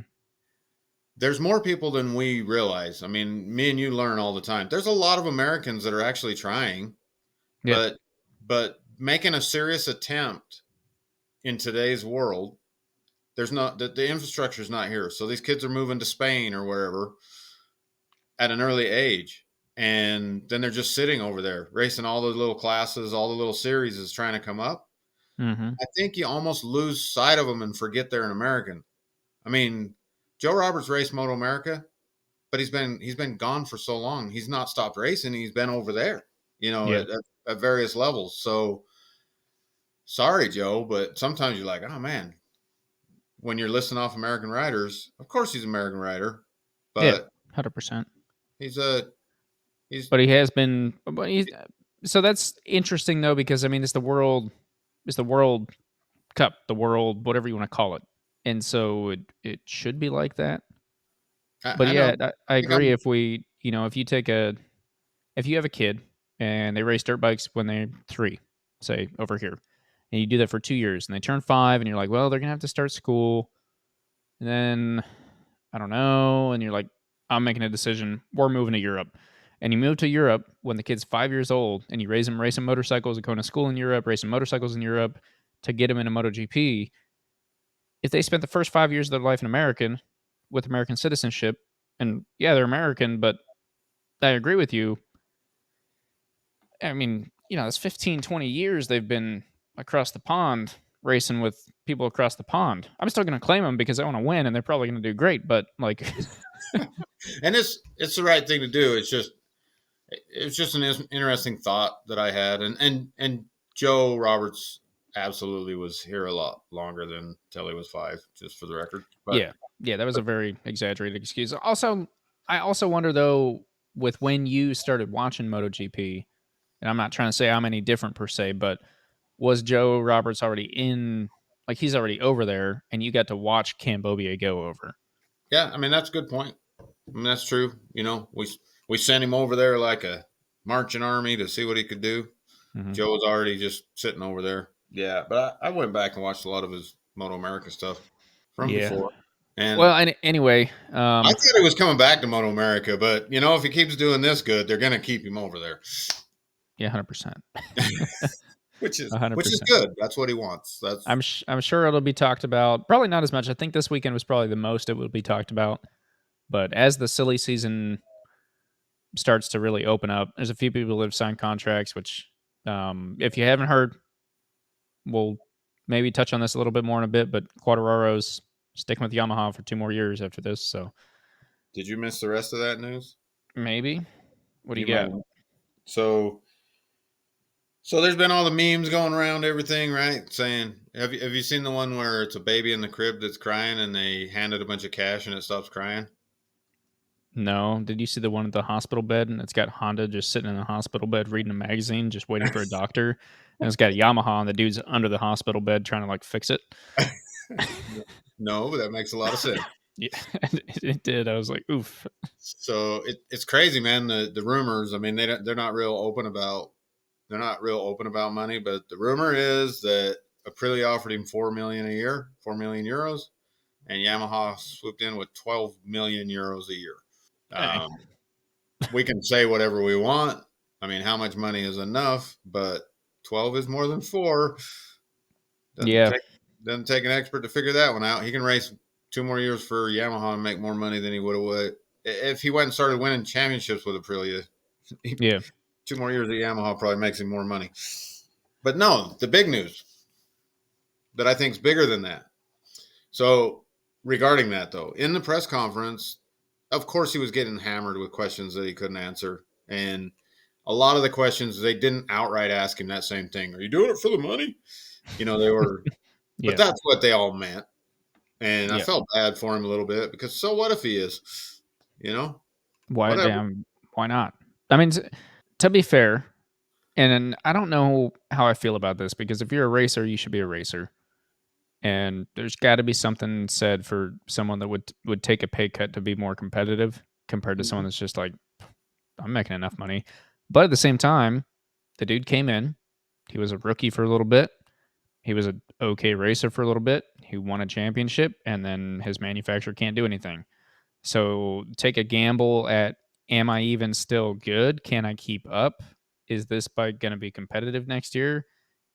There's more people than we realize. I mean, me and you learn all the time. There's a lot of Americans that are actually trying, but making a serious attempt in today's world, there's not the infrastructure is not here. So these kids are moving to Spain or wherever at an early age. And then they're just sitting over there racing all the little classes, all the little series is trying to come up.
Mm-hmm.
I think you almost lose sight of them and forget they're an American. I mean, Joe Roberts raced Moto America, but he's been gone for so long. He's not stopped racing. He's been over there, at various levels. So sorry, Joe, but sometimes you're like, oh man, when you're listing off American riders, of course he's an American rider,
Yeah,
but
100%.
he's
But he has been. But he's so that's interesting though because I mean it's the World Cup, the world whatever you want to call it, and so it should be like that. But
I know.
yeah, I
I think
agree.
I'm
If we if you if you have a kid and they race dirt bikes when they're 3, say over here, and you do that for 2 years, and they turn 5, and you're like, well, they're gonna have to start school, and then I don't know, and you're like, I'm making a decision. We're moving to Europe, and you move to Europe when the kid's 5 years old, and you raise them racing motorcycles and going to school in Europe, racing motorcycles in Europe to get them into MotoGP. If they spent the first 5 years of their life in American with American citizenship, and yeah, they're American, but I agree with you. I mean, that's 15, 20 years they've been across the pond racing with people across the pond. I'm still going to claim them because I want to win and they're probably going to do great, but like,
and it's the right thing to do. It's just an interesting thought that I had, and Joe Roberts absolutely was here a lot longer than till he was 5, just for the record.
yeah, yeah, that was a very exaggerated excuse. Also, I also wonder though, with when you started watching MotoGP, and I'm not trying to say I'm any different per se, but was Joe Roberts already in, like he's already over there and you got to watch Cambodia go over?
yeah, I mean that's a good point. I mean that's true. We sent him over there like a marching army to see what he could do.
Mm-hmm.
Joe was already just sitting over there. Yeah, but I went back and watched a lot of his Moto America stuff from
Yeah.
before. And
Well, anyway,
I thought he was coming back to Moto America, but if he keeps doing this good, they're going to keep him over there,
yeah, 100%.
which is
100%.
good. That's what he wants.
I'm sure it'll be talked about. Probably not as much. I think this weekend was probably the most it will be talked about. But as the silly season starts to really open up, there's a few people that have signed contracts. Which, if you haven't heard, we'll maybe touch on this a little bit more in a bit. But Quadraro's sticking with Yamaha for 2 more years after this. So
Did you miss the rest of that news?
maybe. What do you
You might.
got?
So there's been all the memes going around everything, right? Saying, have you seen the one where it's a baby in the crib that's crying and they hand it a bunch of cash and it stops crying?
No. Did you see the one at the hospital bed? And it's got Honda just sitting in the hospital bed reading a magazine, just waiting for a doctor. And it's got Yamaha, and the dude's under the hospital bed trying to like fix it.
No, but that makes a lot of sense.
Yeah, it did. I was like, oof.
So it's crazy, man. The rumors. I mean, they're not real open about money, but the rumor is that Aprilia offered him 4 million a year, 4 million euros, and Yamaha swooped in with 12 million euros a year.
Dang.
We can say whatever we want. I mean, how much money is enough? But 12 is more than 4. Doesn't
Yeah,
take doesn't take an expert to figure that one out. He can race 2 more years for Yamaha and make more money than he would if he went and started winning championships with Aprilia.
yeah,
2 more years at Yamaha probably makes him more money. But no, the big news that I think is bigger than that. So regarding that though, in the press conference, of course he was getting hammered with questions that he couldn't answer. And a lot of the questions, they didn't outright ask him that same thing. Are you doing it for the money? They were, but
yeah,
that's what they all meant. And I
yeah.
felt bad for him a little bit because so what if he is,
Why,
whatever.
damn, why not? I mean, to be fair, and I don't know how I feel about this because if you're a racer, you should be a racer. And there's got to be something said for someone that would take a pay cut to be more competitive compared to someone that's just like, I'm making enough money. But at the same time, the dude came in. He was a rookie for a little bit. He was an okay racer for a little bit. He won a championship, and then his manufacturer can't do anything. So take a gamble at, am I even still good? Can I keep up? Is this bike going to be competitive next year?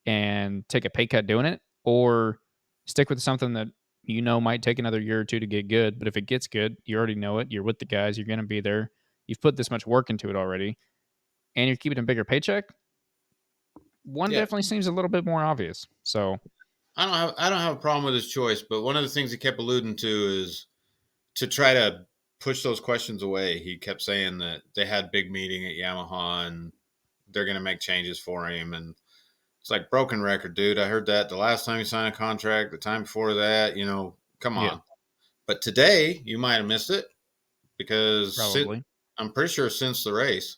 And take a pay cut doing it? Or stick with something that might take another year or two to get good. But if it gets good, you already know it. You're with the guys. You're going to be there. You've put this much work into it already. And you're keeping a bigger paycheck. One
Yeah.
definitely seems a little bit more obvious. So
I don't have a problem with his choice, but one of the things he kept alluding to is to try to push those questions away. He kept saying that they had big meeting at Yamaha and they're going to make changes for him. And it's like broken record, dude. I heard that the last time he signed a contract, the time before that, Come
Yeah.
on. But today, you might have missed it because
Probably.
I'm pretty sure since the race,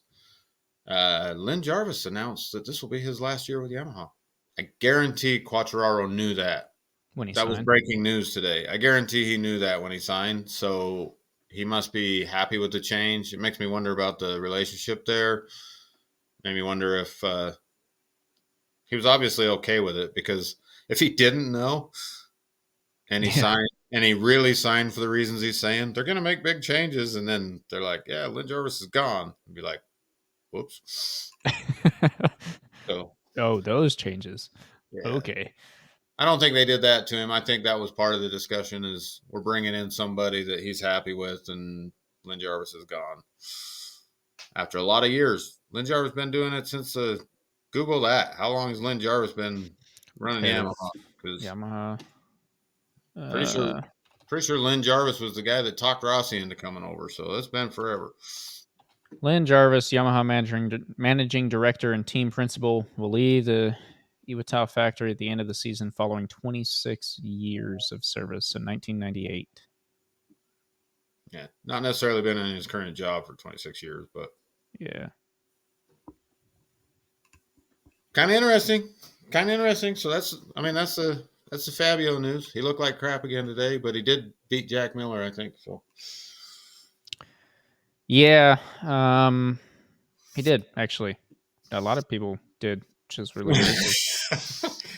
Lynn Jarvis announced that this will be his last year with Yamaha. I guarantee Quattararo knew that.
When he
That was
signed.
breaking news today. I guarantee he knew that when he signed. So he must be happy with the change. It makes me wonder about the relationship there. Made me wonder if he was obviously okay with it, because if he didn't know and he
Yeah.
signed and he really signed for the reasons he's saying, they're going to make big changes. And then they're like, yeah, Lynn Jarvis is gone. I'd be like, whoops. So,
Oh, those changes.
yeah.
Okay.
I don't think they did that to him. I think that was part of the discussion, is we're bringing in somebody that he's happy with, and Lynn Jarvis is gone. After a lot of years, Lynn Jarvis been doing it since Google that. How long has Lynn Jarvis been running
Head of
Yamaha? Because
Yamaha.
pretty sure Lynn Jarvis was the guy that talked Rossi into coming over. So it's been forever.
Lynn Jarvis, Yamaha managing director and team principal, will leave the Iwata factory at the end of the season following 26 years of service in 1998.
Yeah, not necessarily been in his current job for 26 years, but
Yeah.
kind of interesting. Kind of interesting. So that's the Fabio news. He looked like crap again today, but he did beat Jack Miller, I think. So
Yeah. He did, actually. A lot of people did, which is really weird.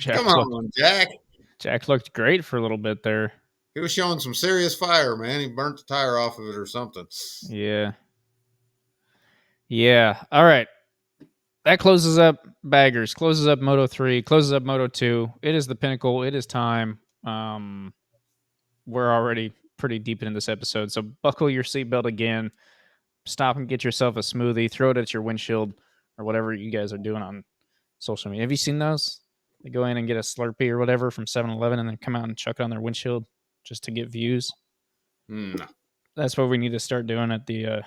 come on, Jack.
Jack looked great for a little bit there.
He was showing some serious fire, man. He burnt the tire off of it or something.
Yeah. Yeah. All right. That closes up Baggers, closes up Moto 3, closes up Moto 2. It is the pinnacle. It is time. We're already pretty deep into this episode, so buckle your seatbelt again. Stop and get yourself a smoothie. Throw it at your windshield or whatever you guys are doing on social media. Have you seen those? They go in and get a Slurpee or whatever from 7-Eleven and then come out and chuck it on their windshield just to get views.
No.
That's what we need to start doing at the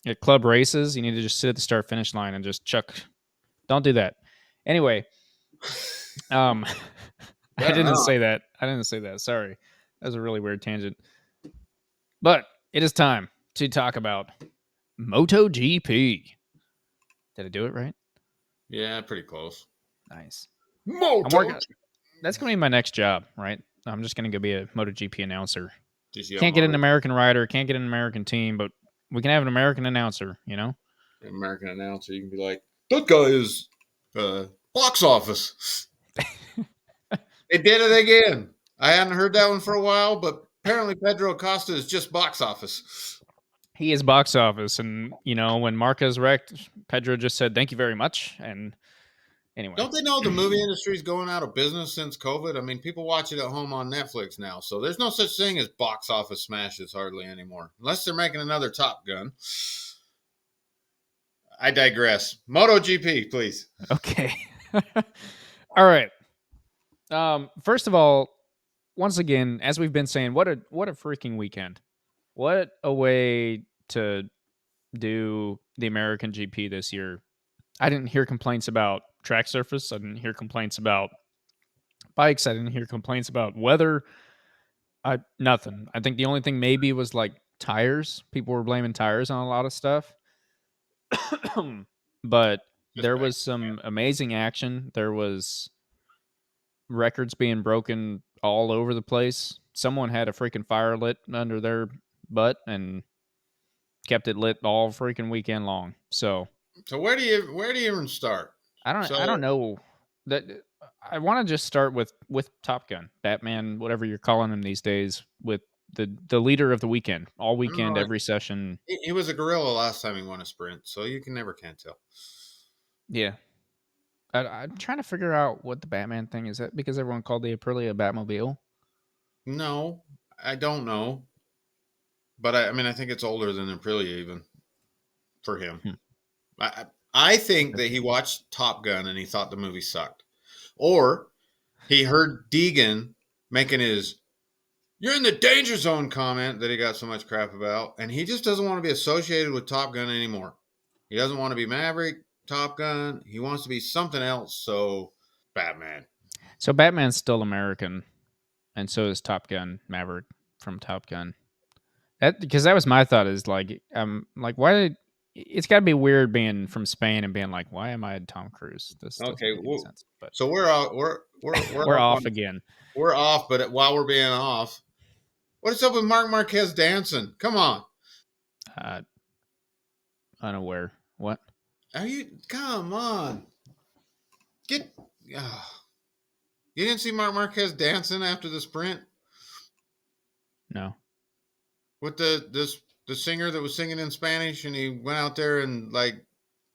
at club races. You need to just sit at the start finish line and just chuck. Don't do that. Anyway, I didn't say that. Sorry. That was a really weird tangent. But it is time to talk about MotoGP. Did I do it right?
Yeah, pretty close.
Nice.
Moto.
I'm working. That's going to be my next job, right? I'm just going to go be a MotoGP announcer. Can't get an American rider, can't get an American team, but we can have an American announcer, you know?
An American announcer, you can be like, that guy is box office. They did it again. I hadn't heard that one for a while, but apparently Pedro Acosta is just box office.
He is box office, and when Marquez wrecked, Pedro just said thank you very much. And anyway,
don't they know the movie industry is going out of business since COVID? I mean, people watch it at home on Netflix now, so there's no such thing as box office smashes hardly anymore, unless they're making another Top Gun. I digress. MotoGP, please.
Okay. All right. First of all, once again, as we've been saying, what a freaking weekend! What a way to do the American GP this year. I didn't hear complaints about track surface. I didn't hear complaints about bikes. I didn't hear complaints about weather. Nothing. I think the only thing maybe was like tires. People were blaming tires on a lot of stuff. But there was some amazing action. There was records being broken all over the place. Someone had a freaking fire lit under their butt and kept it lit all freaking weekend long. So
where do you even start?
I don't know. That I want to just start with Top Gun, Batman, whatever you're calling him these days, with the leader of the weekend, all weekend, every session.
He was a gorilla last time he won a sprint, so you can tell.
Yeah. I'm trying to figure out what the Batman thing is. That because everyone called the Aprilia a Batmobile?
No, I don't know. But I think it's older than Aprilia even for him. I think that he watched Top Gun and he thought the movie sucked. Or he heard Deegan making his "you're in the danger zone" comment that he got so much crap about, and he just doesn't want to be associated with Top Gun anymore. He doesn't want to be Maverick, Top Gun. He wants to be something else. So Batman.
So Batman's still American. and so is Top Gun Maverick from Top Gun. Because that was my thought is like why did it's got to be weird being from Spain and being like, why am I Tom Cruise? This doesn't
Okay,
make any sense. But
so we're out. We're
we're
off
off
on.
again.
We're off, but while we're being off, what's up with Mark Marquez dancing? Come on,
Uh, unaware. What?
are you? Come on, get. You didn't see Mark Marquez dancing after the sprint
No.
with the singer that was singing in Spanish, and he went out there and like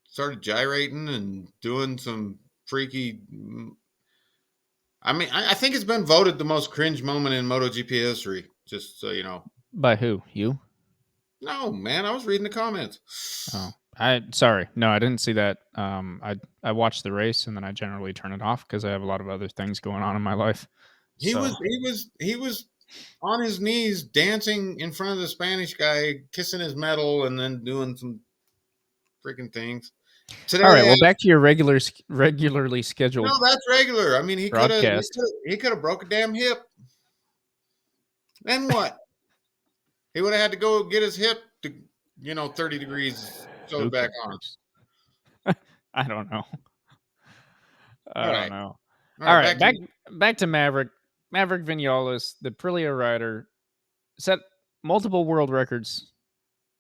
started gyrating and doing some freaky. I mean, I think it's been voted the most cringe moment in MotoGP history. Just so you know.
By who? You?
No, man, I was reading the comments.
Oh, sorry. No, I didn't see that. I watched the race and then I generally turn it off because I have a lot of other things going on in my life.
He
So
was on his knees dancing in front of the Spanish guy, kissing his medal, and then doing some freaking things. Today,
all right. Well, back to your regularly scheduled
no, that's regular. I mean,
broadcast.
he could have broke a damn hip. Then what? He would have had to go get his hip to 30 degrees sewed
Who
back on.
cares? I don't know.
All
I don't
right,
know.
all
All
right.
right, back to Maverick. Maverick Vinales, the Aprilia rider, set multiple world records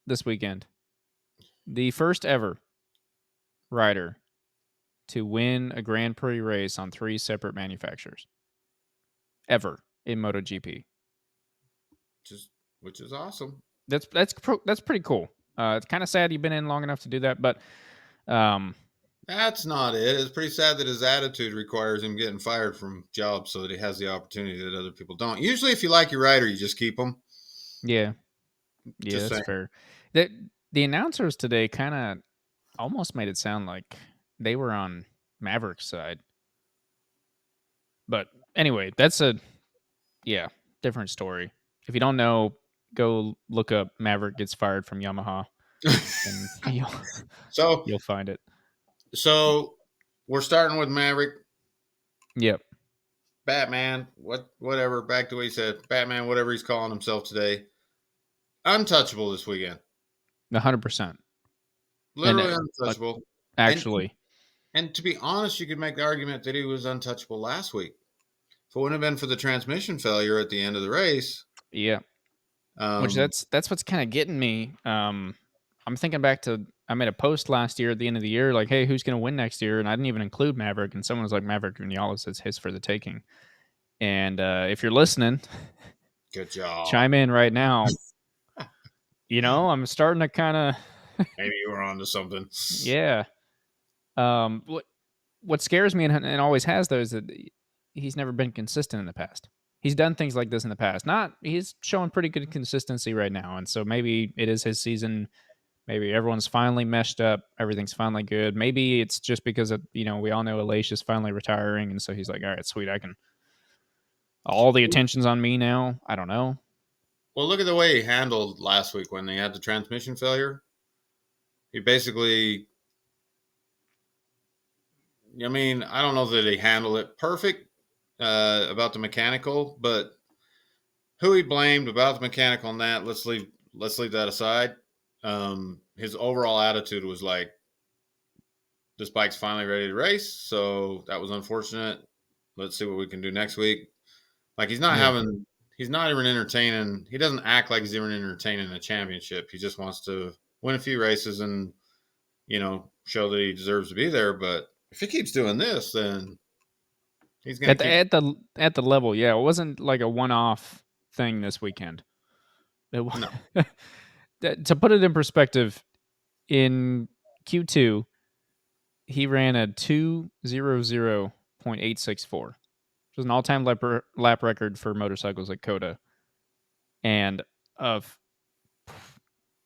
this weekend. The first ever rider to win a Grand Prix race on 3 separate manufacturers ever in MotoGP.
Which is awesome.
That's pretty cool. It's kind of sad you've been in long enough to do that, but
That's not it. It's pretty sad that his attitude requires him getting fired from jobs so that he has the opportunity that other people don't. Usually, if you like your rider, you just keep them.
yeah,
Just
that's
saying.
fair. The announcers today kind of almost made it sound like they were on Maverick's side. But anyway, that's a different story. If you don't know, go look up Maverick gets fired from Yamaha and
So,
you'll find it.
so we're starting with Maverick,
Yep.
Batman, whatever. Back to what he said, Batman, whatever he's calling himself today. Untouchable this weekend.
100%.
Literally
And
untouchable.
actually,
And to be honest, you could make the argument that he was untouchable last week. If it wouldn't have been for the transmission failure at the end of the race,
yeah. Which that's what's kind of getting me. I'm thinking back to I made a post last year at the end of the year, like, hey, who's going to win next year? And I didn't even include Maverick. And someone was like, Maverick Vinales is his for the taking. And if you're listening,
good job.
chime in right now. I'm starting to kind of
maybe you were onto something.
Yeah. What scares me and always has though is that he's never been consistent in the past. He's done things like this in the past. He's showing pretty good consistency right now, and so maybe it is his season. Maybe everyone's finally meshed up. Everything's finally good. Maybe it's just because of, we all know Elish is finally retiring, and so he's like, all right, sweet, all the attention's on me now. I don't know.
Well, look at the way he handled last week when they had the transmission failure. He basically, I mean, I don't know that he handled it perfect about the mechanical, but who he blamed about the mechanical and that, let's leave that aside. His overall attitude was like, this bike's finally ready to race, so that was unfortunate. Let's see what we can do next week. Like he's not even entertaining. He doesn't act like he's even entertaining a championship. He just wants to win a few races and, show that he deserves to be there. But if he keeps doing this, then he's going to keep
at the level. Yeah, it wasn't like a one-off thing this weekend. It was,
no.
To put it in perspective, in Q2, he ran a 2:00.864, which was an all-time lap record for motorcycles at COTA, and of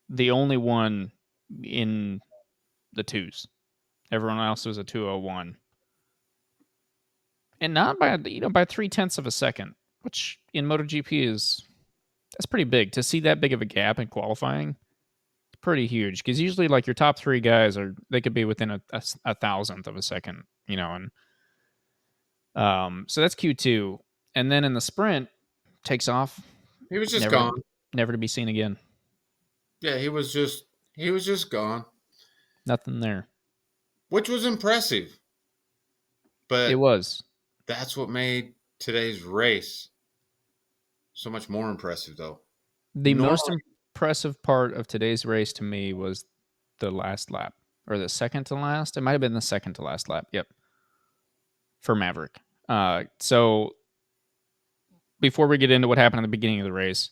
the only one in the twos. Everyone else was a 2:01, and not by by 0.3 of a second, which in MotoGP that's pretty big. To see that big of a gap in qualifying, pretty huge, because usually like your top 3 guys they could be within a thousandth of a second, and so that's Q2. And then in the sprint, takes off,
He was just
never
gone.
never to be seen again.
Yeah, he was just gone,
Nothing there.
which was impressive.
It
But
was.
that's what made today's race so much more impressive, though.
The most
Normally,
impressive part of today's race to me was the last lap, or the second to last. It might have been the second to last lap. Yep, for Maverick. So before we get into what happened at the beginning of the race,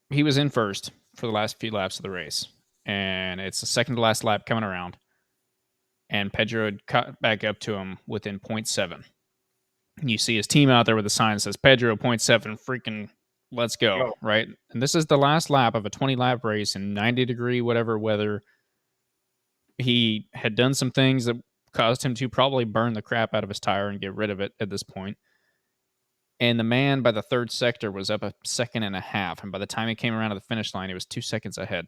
he was in first for the last few laps of the race, and it's the second to last lap coming around, and Pedro had cut back up to him within 0.7. You see his team out there with a sign that says Pedro 0.7, freaking let's go,
go.
right? And this is the last lap of a 20 lap race in 90-degree whatever weather. He had done some things that caused him to probably burn the crap out of his tire and get rid of it at this point. And the man by the third sector was up a second and a half. And by the time he came around to the finish line, he was 2 seconds ahead.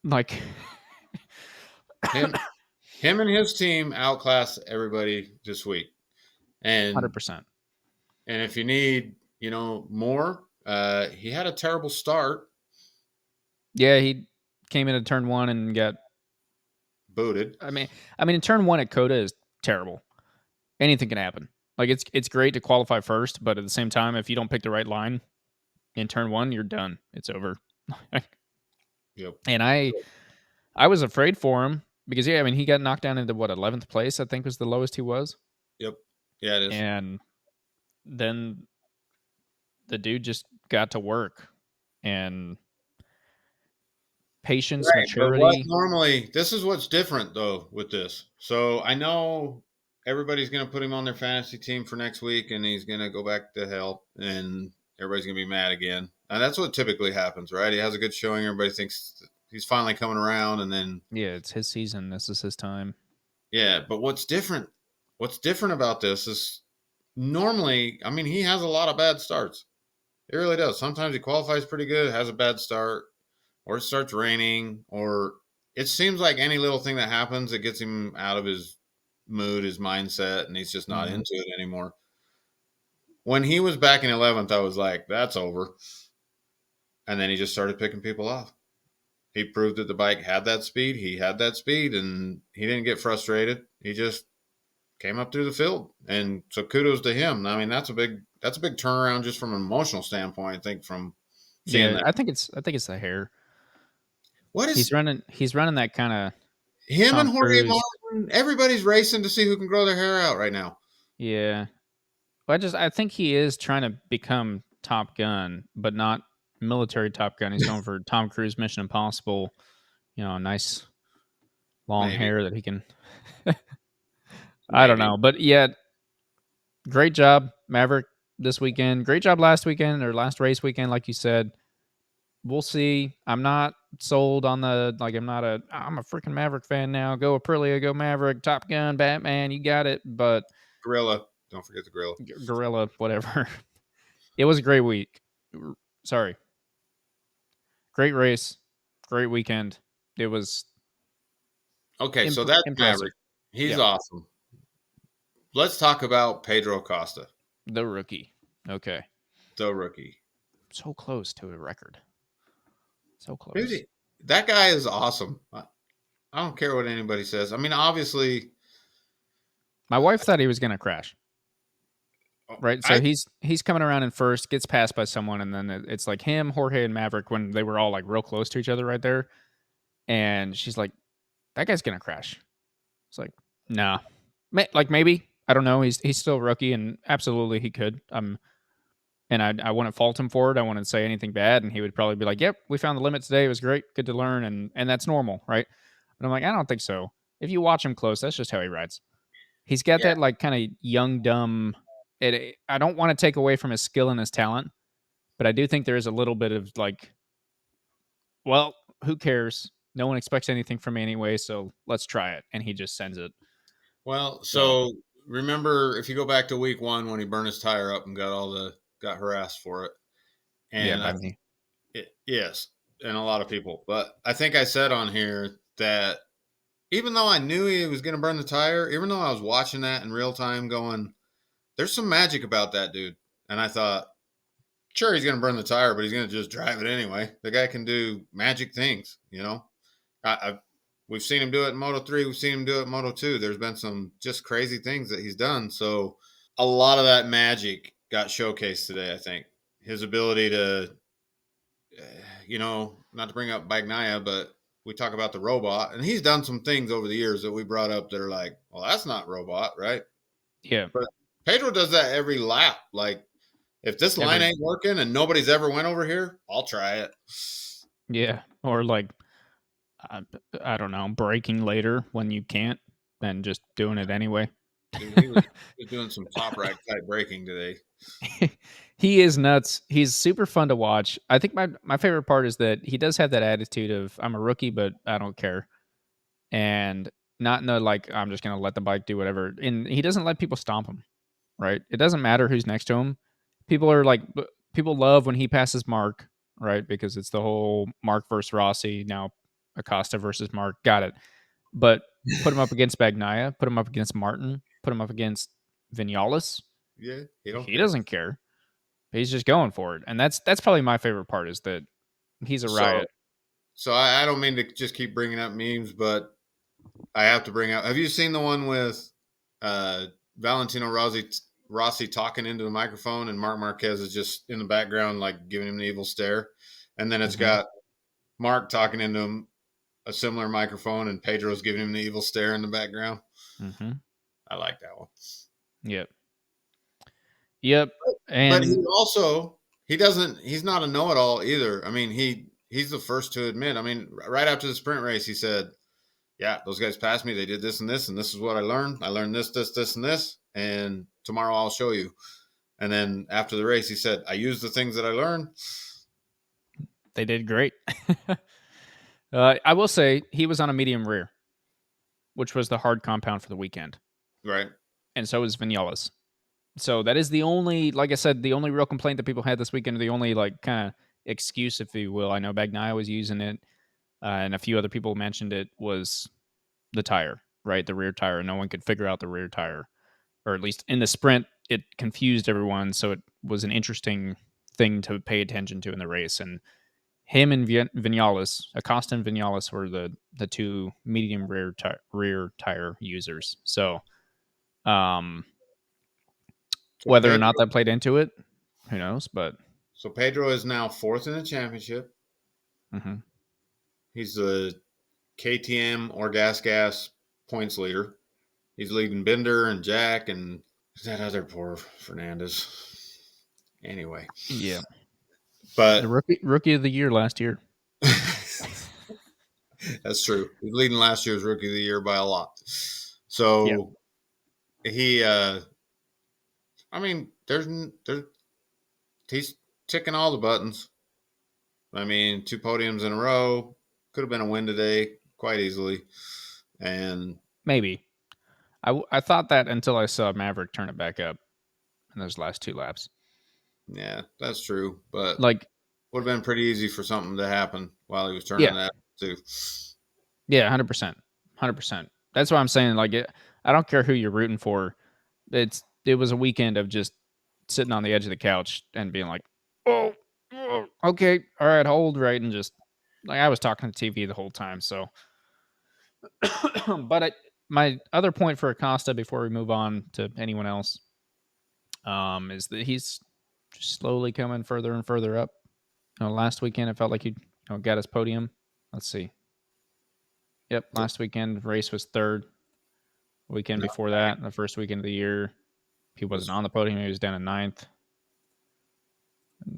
Like,
him, him and his team outclassed everybody this week. And
100%.
And if you need, more, he had a terrible start.
Yeah, he came into turn one and got
Booted.
I mean, in turn one at COTA is terrible. Anything can happen. Like it's great to qualify first, but at the same time, if you don't pick the right line in turn one, you're done. It's over.
Yep.
And I was afraid for him because he got knocked down into 11th place, I think was the lowest he was.
Yep. Yeah, it is.
And then the dude just got to work and patience,
Right, but what
maturity.
normally this is what's different though with this. So I know everybody's going to put him on their fantasy team for next week, and he's going to go back to hell, and everybody's going to be mad again. And that's what typically happens, right? He has a good showing, everybody thinks he's finally coming around, and then
It's his season. This is his time.
yeah. But what's different? What's different about this is normally, he has a lot of bad starts. It really does. Sometimes he qualifies pretty good, has a bad start, or it starts raining, or it seems like any little thing that happens, it gets him out of his mood, his mindset, and he's just not into it anymore. When he was back in 11th, I was like, that's over. And then he just started picking people off. He proved that the bike had that speed. He had that speed, and he didn't get frustrated. He just came up through the field. And so kudos to him. That's a big turnaround just from an emotional standpoint, I think, from seeing that.
I think it's the hair.
What is
he's running that kind of
him
Tom
and Jorge
Cruise.
Martin? Everybody's racing to see who can grow their hair out right now.
Yeah. Well, I think he is trying to become Top Gun, but not military Top Gun. He's going for Tom Cruise Mission Impossible, nice long
Maybe.
hair that he can I don't know. But yeah, great job, Maverick, this weekend. Great job last weekend or last race weekend, like you said. We'll see. I'm not sold on I'm a freaking Maverick fan now. Go Aprilia, go Maverick, Top Gun, Batman, you got it. But
Gorilla. Don't forget the gorilla.
Gorilla, whatever. It was a great week. Sorry. Great race. Great weekend. It was
okay. So that's
impressive.
Maverick. He's awesome. Let's talk about Pedro Acosta.
The rookie. Okay.
The rookie.
So close to a record. So close.
Dude, that guy is awesome. I don't care what anybody says. Obviously.
My wife thought he was going to crash. Right, so he's coming around in first, gets passed by someone, and then it's like him, Jorge, and Maverick when they were all like real close to each other right there. And she's like, "That guy's gonna crash." It's like, nah, maybe I don't know. He's still a rookie, and absolutely he could. And I wouldn't fault him for it. I wouldn't say anything bad, and he would probably be like, "Yep, we found the limit today. It was great, good to learn, and that's normal, right?" But I'm like, I don't think so. If you watch him close, that's just how he rides. He's got that like kind of young, dumb. I don't want to take away from his skill and his talent, but I do think there is a little bit of like, well, who cares? No one expects anything from me anyway, so let's try it. And he just sends it.
Well, so remember if you go back to week 1 when he burned his tire up and got harassed for it. And
by me.
Yes, and a lot of people. But I think I said on here that even though I knew he was going to burn the tire, even though I was watching that in real time going, there's some magic about that dude. And I thought, Sure, he's going to burn the tire, but he's going to just drive it anyway. The guy can do magic things, you know. We've seen him do it in Moto 3. We've seen him do it in Moto 2. There's been some just crazy things that he's done. So a lot of that magic got showcased today, I think. His ability to, not to bring up Bagnaia, but we talk about the robot, and he's done some things over the years that we brought up that are like, well, that's not robot, right?
Yeah.
But Pedro does that every lap. Like, if this line ain't working and nobody's ever went over here, I'll try it.
Yeah. Or like, I don't know, braking later when you can't and just doing it anyway.
Dude, he was doing some top rack type braking today.
He is nuts. He's super fun to watch. I think my favorite part is that he does have that attitude of I'm a rookie, but I don't care. And not in the like I'm just gonna let the bike do whatever. And he doesn't let people stomp him. Right? It doesn't matter who's next to him. People are like people love when he passes Mark, right? Because it's the whole Mark versus Rossi, now Acosta versus Mark. Got it. But put him up against Bagnaia, put him up against Martin, put him up against Vinales.
Yeah,
He doesn't care. He's just going for it. And that's probably my favorite part is that he's a riot.
So I don't mean to just keep bringing up memes, but I have to bring up. Have you seen the one with Valentino Rossi talking into the microphone, and Mark Marquez is just in the background, like giving him the evil stare, and then it's got Mark talking into him a similar microphone, and Pedro's giving him the evil stare in the background.
Mm-hmm.
I like that one.
Yep. And
But he's not a know-it-all either. I mean, he's the first to admit. I mean, right after the sprint race, he said, yeah, those guys passed me. They did this and this, and this is what I learned. I learned this, and this, and tomorrow I'll show you. And then after the race, he said, I used the things that I learned.
They did great. I will say he was on a medium rear, which was the hard compound for the weekend.
Right.
And so is Vinales. So that is the only, like I said, the only real complaint that people had this weekend, the only like kind of excuse, if you will. I know Bagnaia was using it, and a few other people mentioned it, was the tire, right? The rear tire. No one could figure out the rear tire, or at least in the sprint, it confused everyone. So it was an interesting thing to pay attention to in the race. And him and Vinales, Acosta and Vinales, were the two medium rear tire users. So, whether or not that played into it, who knows? But
so Pedro is now fourth in the championship.
Mm-hmm.
He's the KTM or gas points leader. He's leading Bender and Jack and that other poor Fernandez. Anyway,
yeah,
but
the rookie of the year last year.
That's true. He's leading last year's rookie of the year by a lot. So he, I mean, he's ticking all the buttons. I mean, 2 podiums in a row. Could have been a win today quite easily. And
maybe I thought that until I saw Maverick turn it back up in those last 2 laps.
Yeah, that's true. But
like,
would have been pretty easy for something to happen while he was turning that too.
Yeah, 100%. 100%. That's why I'm saying, like, I don't care who you're rooting for. It was a weekend of just sitting on the edge of the couch and being like, oh, okay, all right, hold right, and just like I was talking to TV the whole time. So, but my other point for Acosta before we move on to anyone else, is that he's just slowly coming further and further up. Last weekend it felt like he got his podium. Let's see. Yep, last weekend race was third. Weekend before that, the first weekend of the year, he wasn't on the podium. He was down in ninth.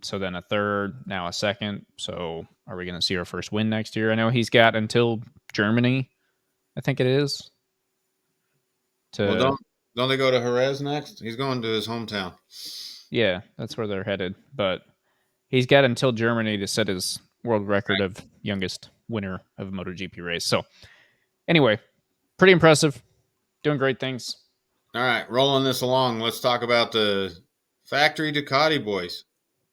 So then a third, now a second. So are we going to see our first win next year? I know he's got until Germany, I think it is.
Well, don't they go to Jerez next? He's going to his hometown.
Yeah, that's where they're headed. But he's got until Germany to set his world record of youngest winner of a MotoGP race. So anyway, pretty impressive. Doing great things.
All right, rolling this along. Let's talk about the Factory Ducati boys.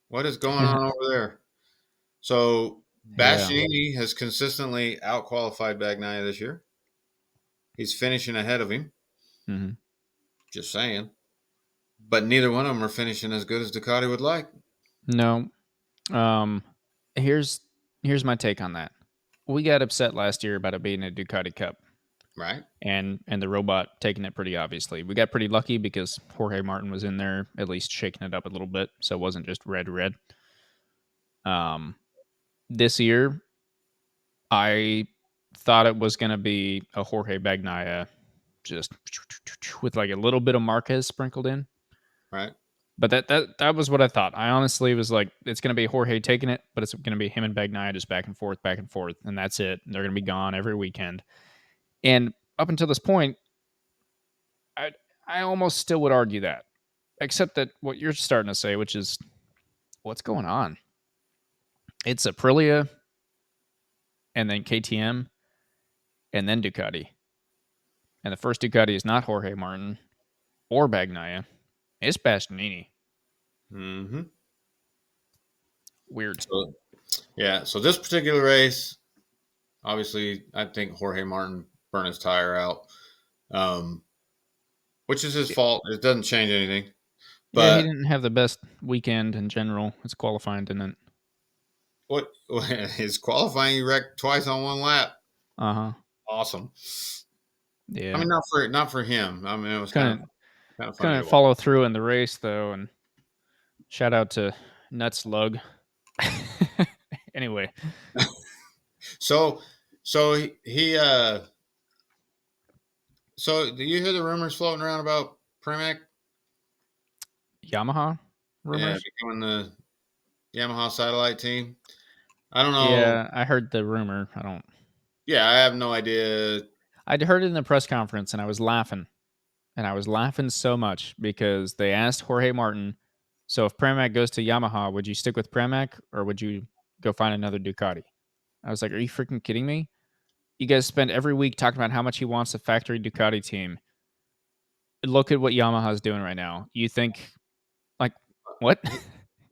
What is going on over there? So Bastianini has consistently outqualified Bagnaia this year. He's finishing ahead of him.
Mm-hmm.
Just saying. But neither one of them are finishing as good as Ducati would like.
No. Here's my take on that. We got upset last year about it being a Ducati Cup
Right.
and the robot taking it pretty obviously. We got pretty lucky because Jorge Martin was in there at least shaking it up a little bit, so it wasn't just red. Um, this year, I thought it was going to be a Jorge Bagnaia just with like a little bit of Marquez sprinkled in.
Right.
But that was what I thought. I honestly was like, it's going to be Jorge taking it, but it's going to be him and Bagnaia just back and forth, and that's it. And they're going to be gone every weekend. And up until this point, I I almost still would argue that, except that what you're starting to say, which is what's going on. It's Aprilia, and then KTM, and then Ducati. And the first Ducati is not Jorge Martin or Bagnaia. It's Bastianini.
Mm-hmm.
Weird.
So, yeah. So this particular race, obviously, I think Jorge Martin burned his tire out, which is his fault. It doesn't change anything.
Yeah, he
But
didn't have the best weekend in general. It's qualifying, didn't it?
what his qualifying, he wrecked twice on one lap.
Uh huh.
Awesome. I
Yeah.
mean, not for him. I mean, it was
Couldn't
kind of funny to
couldn't
watch.
follow through in the race though, and shout out to Nuts Lug. Anyway,
So he so do you hear the rumors floating around about Premac?
Yamaha
Yeah,
rumors.
becoming the Yamaha satellite team. I don't know.
Yeah, I heard the rumor. I don't.
Yeah, I have no idea.
I'd heard it in the press conference, and I was laughing, so much because they asked Jorge Martin, "So if Pramac goes to Yamaha, would you stick with Pramac or would you go find another Ducati?" I was like, "Are you freaking kidding me? You guys spend every week talking about how much he wants a factory Ducati team. Look at what Yamaha's doing right now. You think like what?"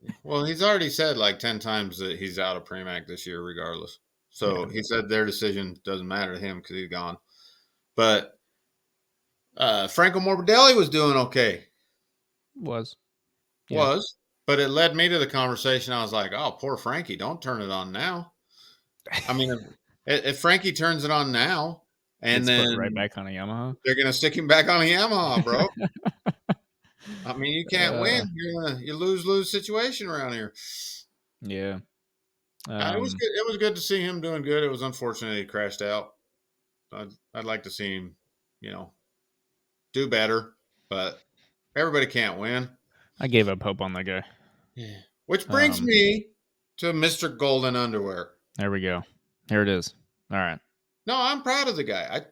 He, well, he's already said like 10 times that he's out of Premac this year, regardless.
Yeah,
So he said their decision doesn't matter to him because he's gone. But Franco Morbidelli was doing okay.
was yeah.
Was. But it led me to the conversation. I was like, oh, poor Frankie. Don't turn it on now. I mean, if Frankie turns it on now, and
Gets put right
then
back on a Yamaha.
they're going to stick him back on a Yamaha, bro. I mean, you can't win.
uh,
You're in a lose situation around here.
yeah.
It was
Um,
good. It was good to see him doing good. It was unfortunate he crashed out. I'd like to see him, you know, do better, but everybody can't win.
I gave up hope on that guy.
Yeah. Which brings
Um,
me to Mr. Golden Underwear.
there we go. Here it is. All right.
No, I'm proud of the guy.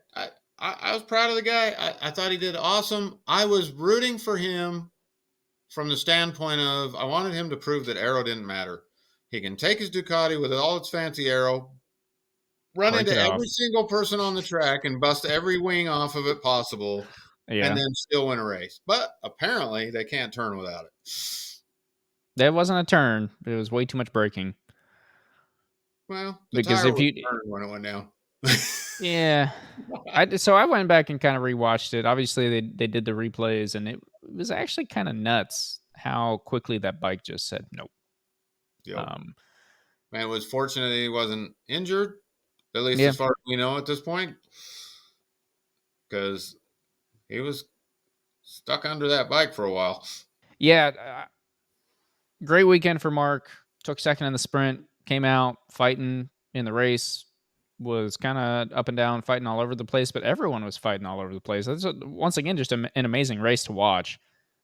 I was proud of the guy. I thought he did awesome. I was rooting for him from the standpoint of I wanted him to prove that aero didn't matter. He can take his Ducati with all its fancy aero, run
Break
into
it
every
off.
single person on the track and bust every wing off of it possible, and
Yeah.
then still win a race. But apparently they can't turn without it.
That wasn't a turn. It was way too much braking.
Well, the
Because
tire
if
was
you,
turned when it went down.
yeah, so I went back and kind of rewatched it. Obviously, they did the replays, and it was actually kind of nuts how quickly that bike just said nope.
Yep.
Um,
Man, was fortunate he wasn't injured, at least
yeah,
as far as we know at this point, because he was stuck under that bike for a while.
yeah. Great weekend for Mark. Took second in the sprint. Came out fighting in the race. Was kind of up and down, fighting all over the place, but everyone was fighting all over the place. That's once again just an amazing race to watch.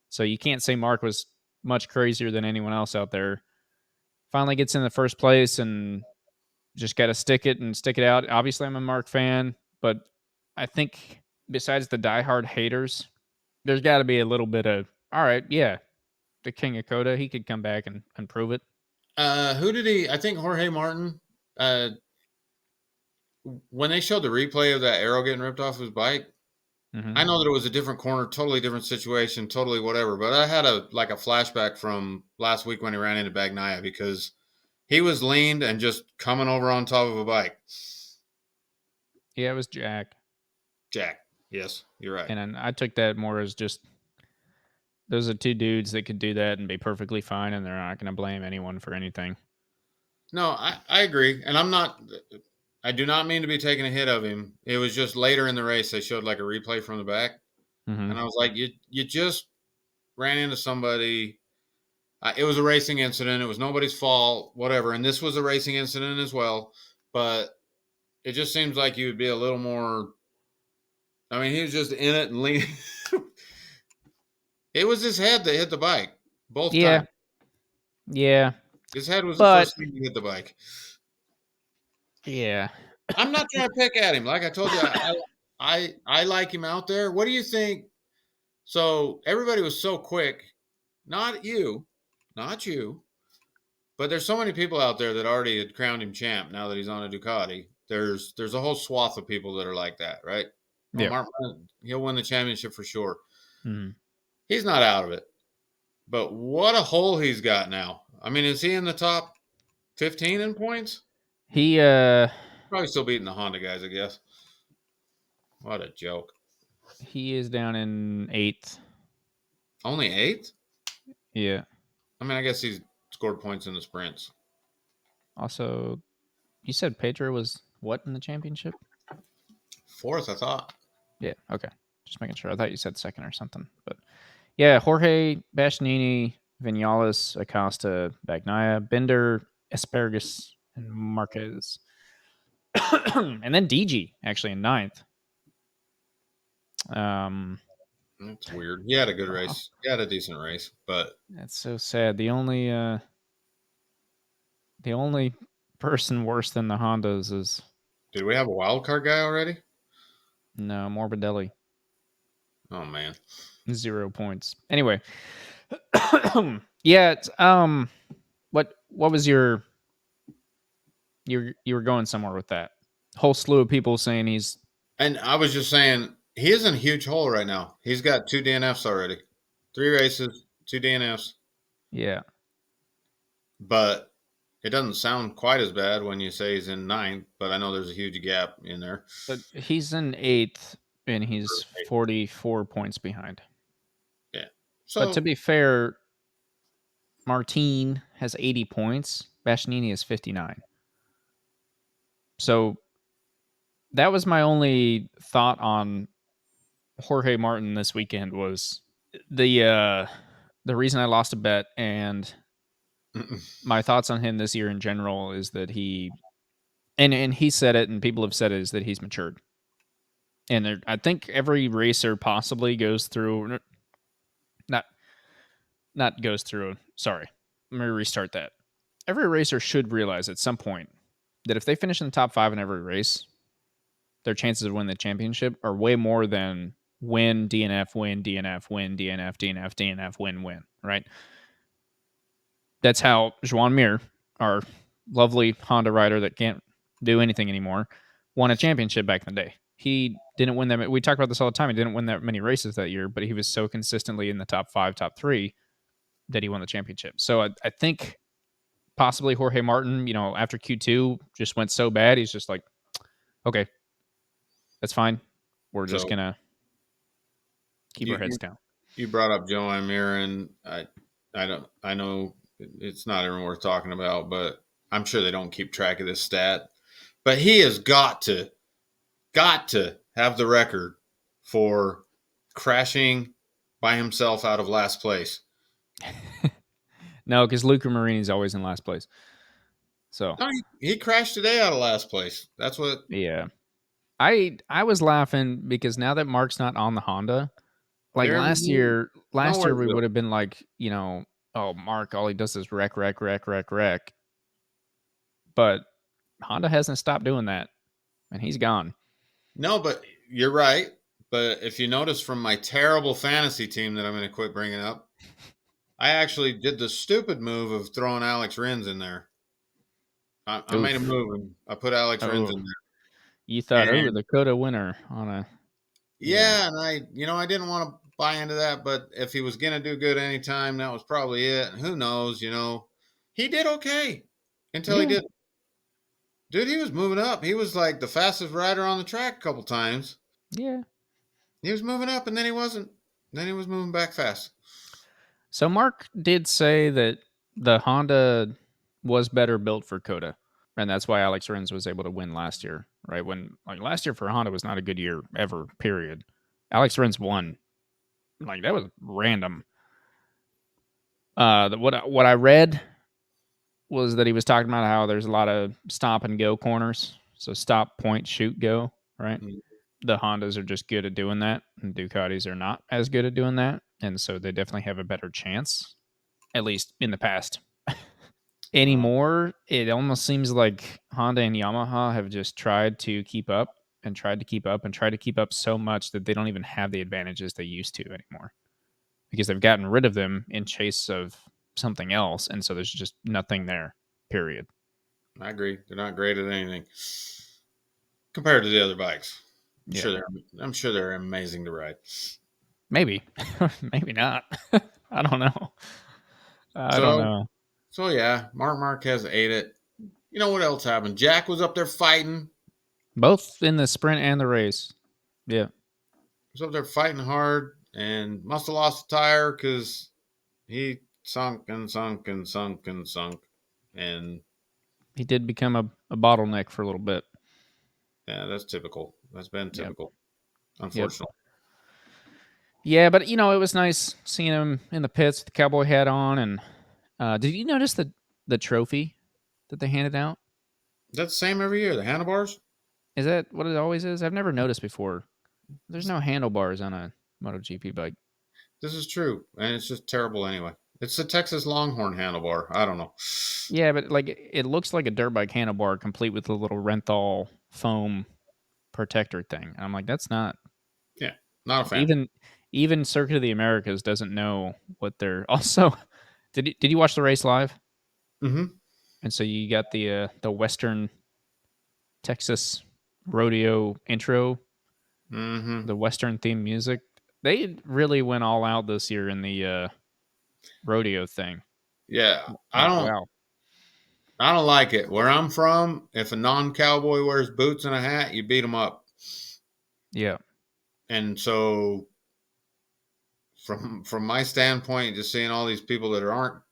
So you can't say Mark was much crazier than anyone else out there. Finally gets in the first place and just got to stick it out. Obviously, I'm a Mark fan, but I think besides the diehard haters, there's got to be a little bit of all right, yeah, the king of COTA, he could come back and prove it.
Who did he? I think Jorge Martin. Uh, when they showed the replay of that arrow getting ripped off his bike,
Mm-hmm.
I know that it was a different corner, totally different situation, totally whatever. But I had a flashback from last week when he ran into Bagnaia because he was leaned and just coming over on top of a bike.
Yeah, it was Jack,
Jack, yes, you're right.
and I took that more as just Those are two dudes that could do that and be perfectly fine, and they're not going to blame anyone for anything.
No, I agree. And I do not mean to be taking a hit of him. It was just later in the race, they showed like a replay from the back.
Mm-hmm.
And I was like, you just ran into somebody. It was a racing incident. It was nobody's fault, whatever. And this was a racing incident as well. But it just seems like you would be a little more. I mean, he was just in it and leaning. It was his head that hit the bike both
Yeah.
times.
Yeah.
His head was the
But,
first thing to hit the bike.
yeah.
I'm not trying to pick at him. Like I told you, I like him out there. What do you think? So everybody was so quick. Not you, but there's so many people out there that already had crowned him champ. Now that he's on a Ducati, there's a whole swath of people that are like that, right? Oh,
Yeah.
Mark, he'll win the championship for sure.
Mm-hmm.
He's not out of it, but what a hole he's got now. I mean, is he in the top 15 in points?
He
Probably still beating the Honda guys, I guess. What a joke.
he is down in 8th.
Only 8th?
Yeah.
I mean, I guess he's scored points in the sprints.
Also, you said Pedro was what in the championship?
4th, I thought.
Yeah. Okay. Just making sure. I thought you said 2nd or something. But yeah, Jorge, Bastianini, Vinales, Acosta, Bagnaia, Bender, Asparagus, and Marquez. And then DG actually in 9th.
That's weird. He had a good race. He had a decent race, but
That's so sad. The only person worse than the Hondas is
did we have a wild card guy already?
no Morbidelli.
Oh man.
0 points. Anyway, yeah. It's, what was your you were going somewhere with that? Whole slew of people saying he's.
And I was just saying he is in a huge hole right now. He's got 2 DNFs already. 3 races, 2 DNFs.
Yeah.
But it doesn't sound quite as bad when you say he's in 9th, but I know there's a huge gap in there.
But he's in 8th and he's 44 points behind.
Yeah. So,
but to be fair, Martin has 80 points. Bastianini is 59. So that was my only thought on Jorge Martin this weekend was the reason I lost a bet, and my thoughts on him this year in general is that he and he said it and people have said it is that he's matured. And I think every racer possibly goes through not goes through. Sorry. Let me restart that. Every racer should realize at some point that if they finish in the top 5 in every race, their chances of winning the championship are way more than win, DNF, win, DNF, win, DNF, DNF, DNF, win, win, right? That's how Joan Mir, our lovely Honda rider that can't do anything anymore, won a championship back in the day. He didn't win that. We talk about this all the time. He didn't win that many races that year, but he was so consistently in the top 5, top 3 that he won the championship. So I think possibly Jorge Martin, after Q2 just went so bad, he's just like, okay, that's fine. We're just going to keep our heads down.
You brought up Joan Mir, and I know it's not even worth talking about, but I'm sure they don't keep track of this stat. But he has got to have the record for crashing by himself out of last place.
No, because Luca Marini's always in last place. So
no, he crashed today out of last place. That's what.
Yeah, I was laughing because now that Mark's not on the Honda, like last year we would have been like, oh, Mark, all he does is wreck. But Honda hasn't stopped doing that, and he's gone.
No, but you're right. But if you notice from my terrible fantasy team that I'm going to quit bringing up, I actually did the stupid move of throwing Alex Rins in there. I made a move and I put Alex Rins in there.
You thought, the COTA winner on a.
Yeah, and I didn't want to buy into that, but if he was going to do good anytime, that was probably it. And who knows, he did okay until he didn't. Dude, he was moving up. He was like the fastest rider on the track a couple times.
Yeah.
He was moving up, and then he wasn't. Then he was moving back fast.
So Mark did say that the Honda was better built for COTA, and that's why Alex Rins was able to win last year, right? When like last year for Honda was not a good year ever, period. Alex Rins won. Like that was random. What I read was that he was talking about how there's a lot of stop and go corners. So stop, point, shoot, go, right?
Mm.
The Hondas are just good at doing that, and Ducatis are not as good at doing that. And so they definitely have a better chance, at least in the past.
Well,
Anymore, it almost seems like Honda and Yamaha have just tried to keep up and tried to keep up and tried to keep up so much that they don't even have the advantages they used to anymore because they've gotten rid of them in chase of something else. And so there's just nothing there, period.
I agree. They're not great at anything compared to the other bikes.
Yeah.
I'm sure they're amazing to ride.
Maybe. Maybe not. I don't know. I don't
So,
know.
so yeah, Mark Marquez ate it. You know what else happened? Jack was up there fighting.
Both in the sprint and the race. Yeah.
Was up there fighting hard and must have lost a tire because he sunk and sunk and sunk and sunk. And
He did become a bottleneck for a little bit.
yeah, that's typical. That's been
Yep.
typical,
Yep.
unfortunately.
Yeah, but it was nice seeing him in the pits with the cowboy hat on. And did you notice the trophy that they handed out?
That's the same every year. The handlebars.
Is that what it always is? I've never noticed before. There's no handlebars on a MotoGP bike.
This is true, and it's just terrible anyway. It's the Texas Longhorn handlebar. I don't know.
Yeah, but like it looks like a dirt bike handlebar complete with a little Renthal foam protector thing. And I'm like, that's not
Yeah, not a fan.
even Circuit of the Americas doesn't know what they're also. Did you watch the race live?
Mm-hmm.
And so you got the Western Texas rodeo intro,
Mm-hmm.
the Western theme music. They really went all out this year in the rodeo thing.
Yeah,
Like wow,
I don't like it. Where I'm from, if a non-cowboy wears boots and a hat, you beat them up.
yeah.
And so, from my standpoint, just seeing all these people that aren't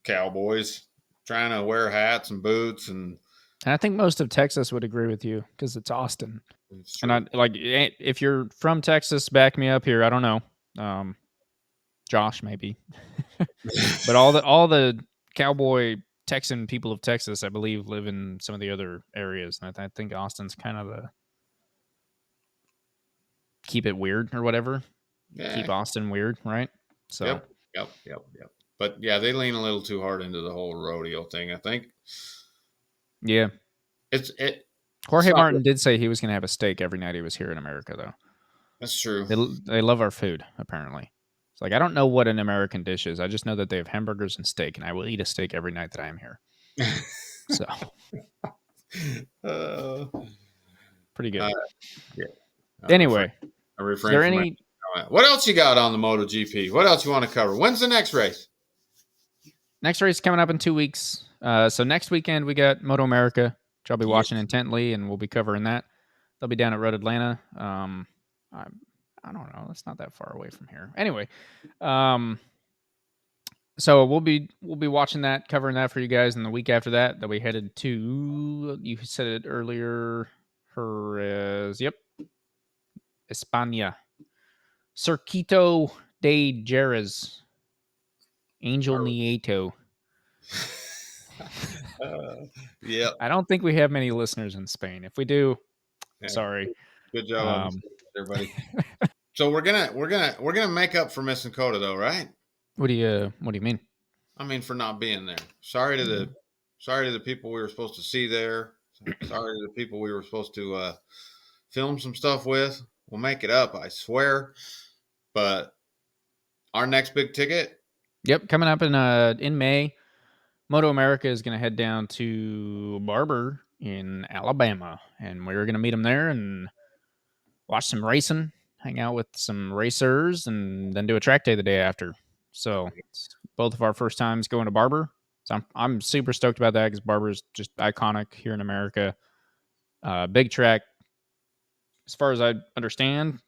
cowboys trying to wear hats and boots, and
And I think most of Texas would agree with you because it's Austin.
it's
And I
true.
like if you're from Texas, back me up here. I don't know, Josh maybe, but all the cowboy Texan people of Texas, I believe, live in some of the other areas, and I think Austin's kind of the keep it weird or whatever,
Yeah.
keep Austin weird, right? So
Yep. But yeah, they lean a little too hard into the whole rodeo thing. I think
yeah,
it's it. It's
Jorge
not.
Martin did say he was going to have a steak every night he was here in America, though.
That's true.
They love our food apparently. It's like I don't know what an American dish is. I just know that they have hamburgers and steak, and I will eat a steak every night that I am here. So
uh,
pretty good.
uh, yeah.
Anyway,
I
is
refrain
there
from my
any
comment. What else you got on the MotoGP? What else you want to cover? When's the next race?
next race coming up in 2 weeks? So next weekend we got Moto America, which I'll be
Yes.
watching intently, and we'll be covering that. They'll be down at Road Atlanta. I, I don't know. That's not that far away from here. Anyway, so we'll be watching that, covering that for you guys. And the week after that, we headed to, you said it earlier, yep, España, Circuito de Jerez, Angel Nieto.
Yeah.
I don't think we have many listeners in Spain. If we do,
Yeah.
sorry.
Good job on this, everybody. So we're gonna make up for missing COTA though, right?
What do you mean?
I mean, for not being there. Sorry to the people we were supposed to see there. Sorry to the people we were supposed to film some stuff with. We'll make it up, I swear. But our next big ticket.
Yep, coming up in May, Moto America is going to head down to Barber in Alabama, and we're going to meet them there and watch some racing, hang out with some racers, and then do a track day the day after. So it's both of our first times going to Barber. So I'm super stoked about that because Barber is just iconic here in America. Big track, as far as I understand.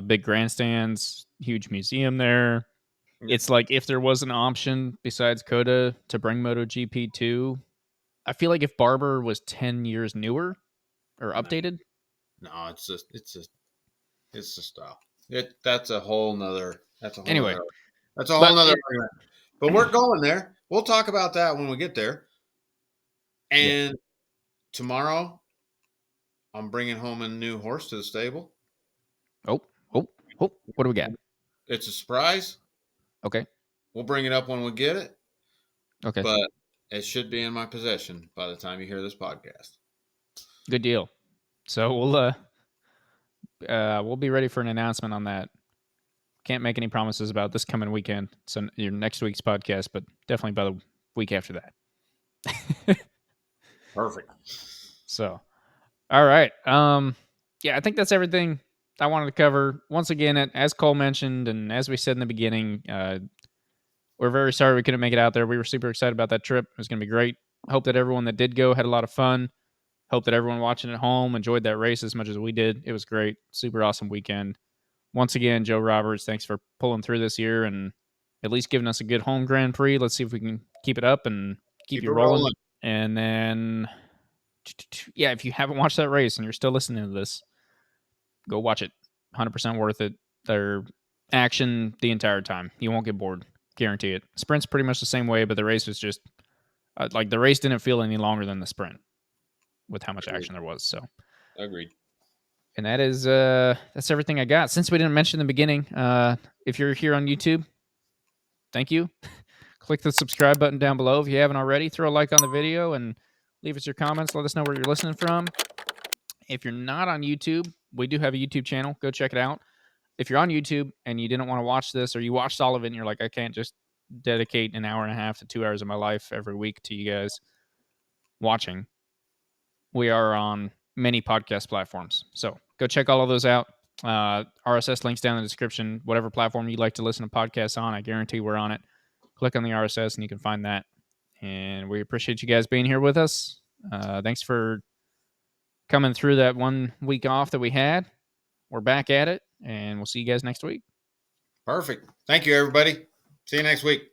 Big grandstands, huge museum there. It's like if there was an option besides COTA to bring MotoGP 2, I feel like if Barber was 10 years newer or updated.
No, it's the style. That's a whole nother.
Anyway,
That's a whole nother.
it,
But we're going there. We'll talk about that when we get there. And tomorrow, I'm bringing home a new horse to the stable.
Oh, what do we got?
It's a surprise.
Okay.
We'll bring it up when we get it.
Okay.
But it should be in my possession by the time you hear this podcast.
Good deal. So we'll be ready for an announcement on that. Can't make any promises about this coming weekend. So your next week's podcast, but definitely by the week after that.
Perfect.
So, all right. Yeah, I think that's everything I wanted to cover. Once again, as Cole mentioned, and as we said in the beginning, we're very sorry we couldn't make it out there. We were super excited about that trip. It was going to be great. Hope that everyone that did go had a lot of fun. Hope that everyone watching at home enjoyed that race as much as we did. It was great. Super awesome weekend. Once again, Joe Roberts, thanks for pulling through this year and at least giving us a good home Grand Prix. Let's see if we can keep it up and keep you rolling. And then, yeah, if you haven't watched that race and you're still listening to this, go watch it. 100% worth it. They're action the entire time. You won't get bored. Guarantee it. Sprint's pretty much the same way, but the race was just like the race didn't feel any longer than the sprint with how much action there was. So,
agreed.
And that is that's everything I got. Since we didn't mention in the beginning, if you're here on YouTube, thank you. Click the subscribe button down below if you haven't already. Throw a like on the video and leave us your comments. Let us know where you're listening from. If you're not on YouTube, we do have a YouTube channel. Go check it out. If you're on YouTube and you didn't want to watch this, or you watched all of it and you're like, I can't just dedicate an hour and a half to 2 hours of my life every week to you guys watching, we are on many podcast platforms. So go check all of those out. RSS links down in the description. Whatever platform you'd like to listen to podcasts on, I guarantee we're on it. Click on the RSS and you can find that. And we appreciate you guys being here with us. Thanks for coming through that 1 week off that we had. We're back at it, and we'll see you guys next week.
Perfect. Thank you, everybody. See you next week.